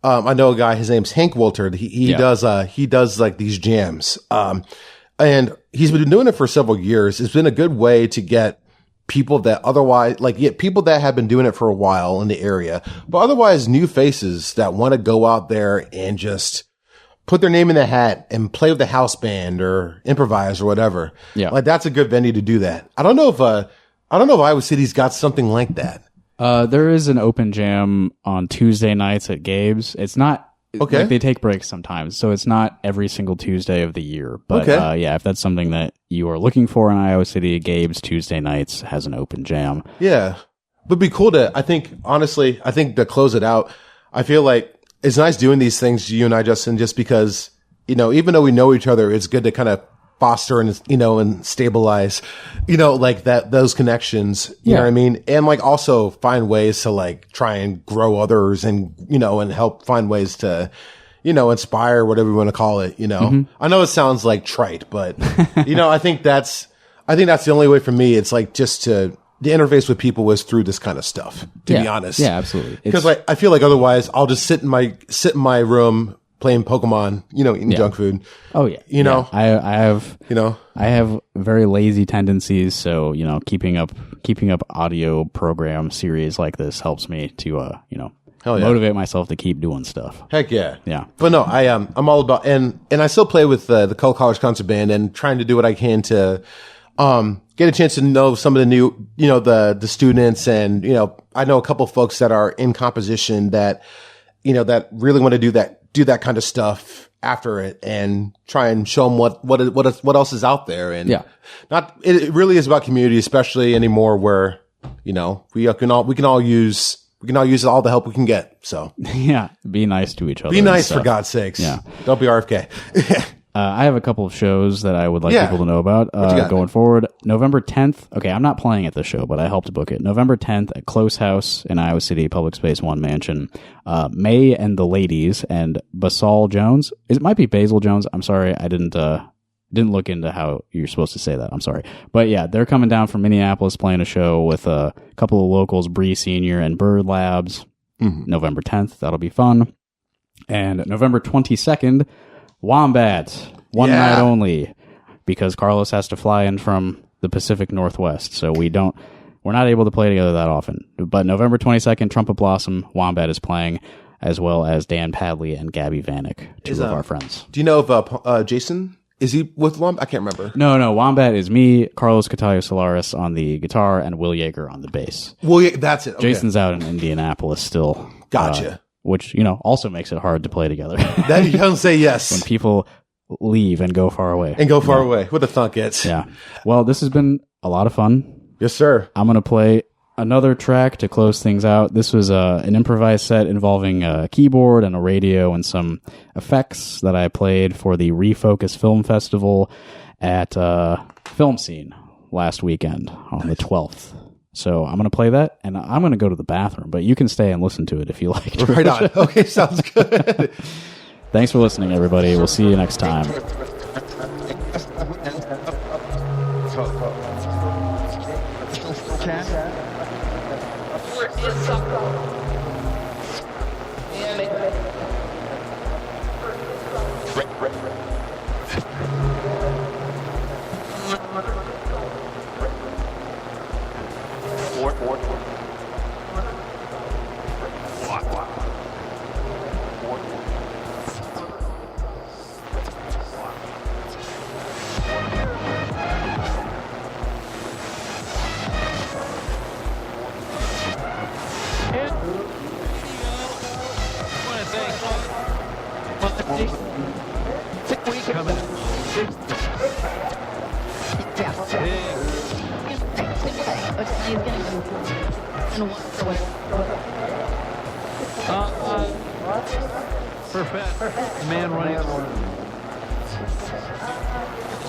I know a guy, his name's Hank Wolter. He does like these jams. And he's been doing it for several years. It's been a good way to get people that otherwise, people that have been doing it for a while in the area, but otherwise new faces that want to go out there and just put their name in the hat and play with the house band or improvise or whatever. Yeah. Like that's a good venue to do that. I don't know if Iowa City's got something like that. There is an open jam on Tuesday nights at Gabe's. It's not okay. Like they take breaks sometimes, so it's not every single Tuesday of the year. But if that's something that you are looking for in Iowa City, Gabe's Tuesday nights has an open jam. Yeah, but it'd be cool to. I think to close it out, I feel like it's nice doing these things, you and I, Justin, just because even though we know each other, it's good to kind of foster and and stabilize like those connections, you know what I mean, and like also find ways to like try and grow others and and help find ways to inspire, whatever you want to call it. I know it sounds like trite, but I think that's the only way for me. It's like just to the interface with people was through this kind of stuff, to be honest. Yeah, absolutely. Because I feel like otherwise I'll just sit in my room playing Pokemon, eating junk food. Oh yeah. You know? Yeah. I have very lazy tendencies, so keeping up audio program series like this helps me to Hell yeah. motivate myself to keep doing stuff. Heck yeah. Yeah. But no, I'm all about, and I still play with the Cold College Concert Band and trying to do what I can to get a chance to know some of the new, the students, and I know a couple of folks that are in composition that that really want to do that kind of stuff after it, and try and show them what else is out there. And it really is about community, especially anymore where we can all use all the help we can get. So yeah, be nice to each other. Be nice, for God's sakes. Yeah. Don't be RFK. I have a couple of shows that I would like people to know about going forward. November 10th. Okay, I'm not playing at the show, but I helped book it. November 10th at Close House in Iowa City, Public Space 1 Mansion. May and the Ladies and Basal Jones. It might be Basil Jones. I'm sorry, I didn't look into how you're supposed to say that. I'm sorry. But yeah, they're coming down from Minneapolis playing a show with a couple of locals, Bree Senior and Bird Labs. November 10th. That'll be fun. And November 22nd, Wombat. One night only, because Carlos has to fly in from the Pacific Northwest. So we're not able to play together that often. But November 22nd, Trumpet Blossom, Wombat is playing, as well as Dan Padley and Gabby Vanek, two of our friends. Do you know if Jason, is he with Wombat? I can't remember. No. Wombat is me, Carlos Catallo Solaris on the guitar, and Will Yeager on the bass. Well, yeah, that's it. Okay. Jason's out in Indianapolis still. Gotcha. Which, also makes it hard to play together. That you don't say yes. When people leave and go far away. Away. What the thunk it's. Yeah. Well, this has been a lot of fun. Yes, sir. I'm going to play another track to close things out. This was an improvised set involving a keyboard and a radio and some effects that I played for the Refocus Film Festival at Film Scene last weekend on the 12th. So I'm going to play that, and I'm going to go to the bathroom, but you can stay and listen to it if you like. Right on. Okay, sounds good. Thanks for listening, everybody. We'll see you next time. Perfect. The man running. As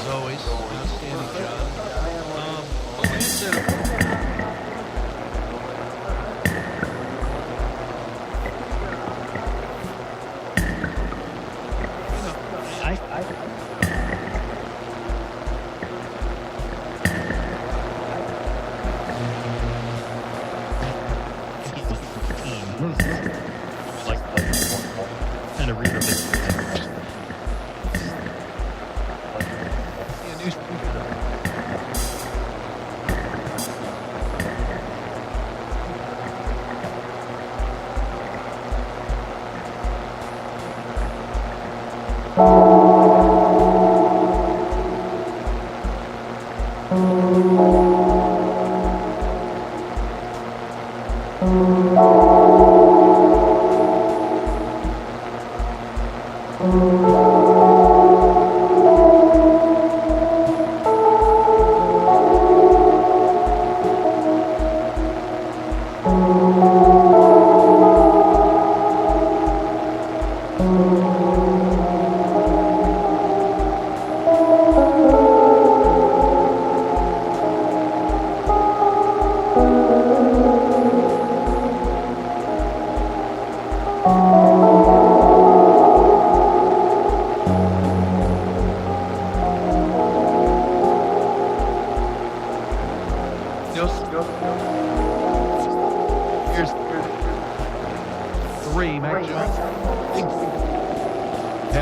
always, outstanding kind of read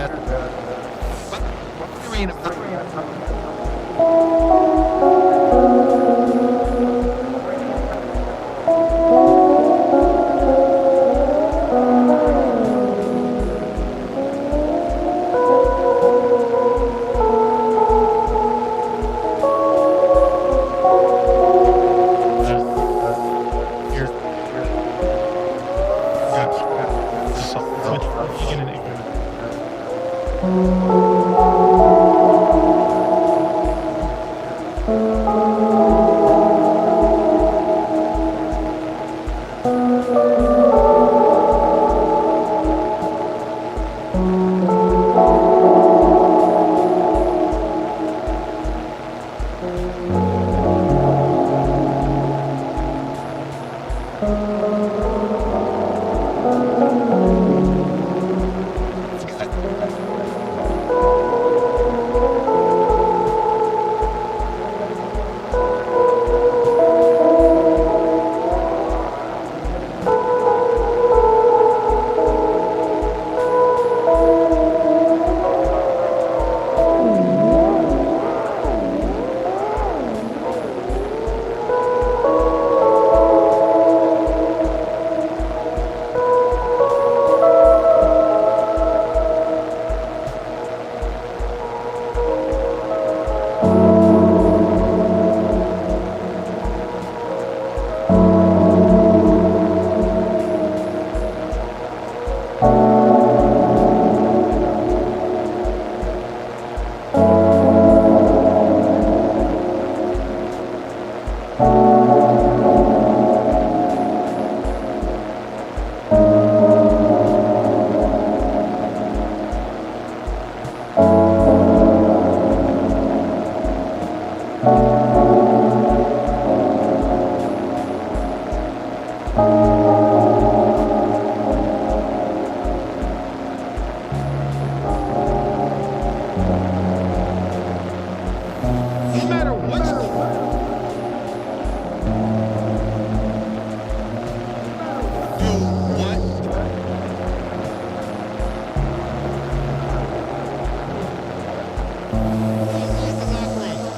bad. But you're in a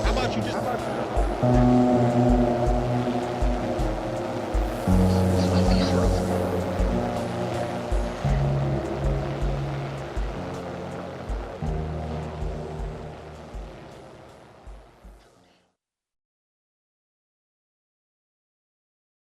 How about you just...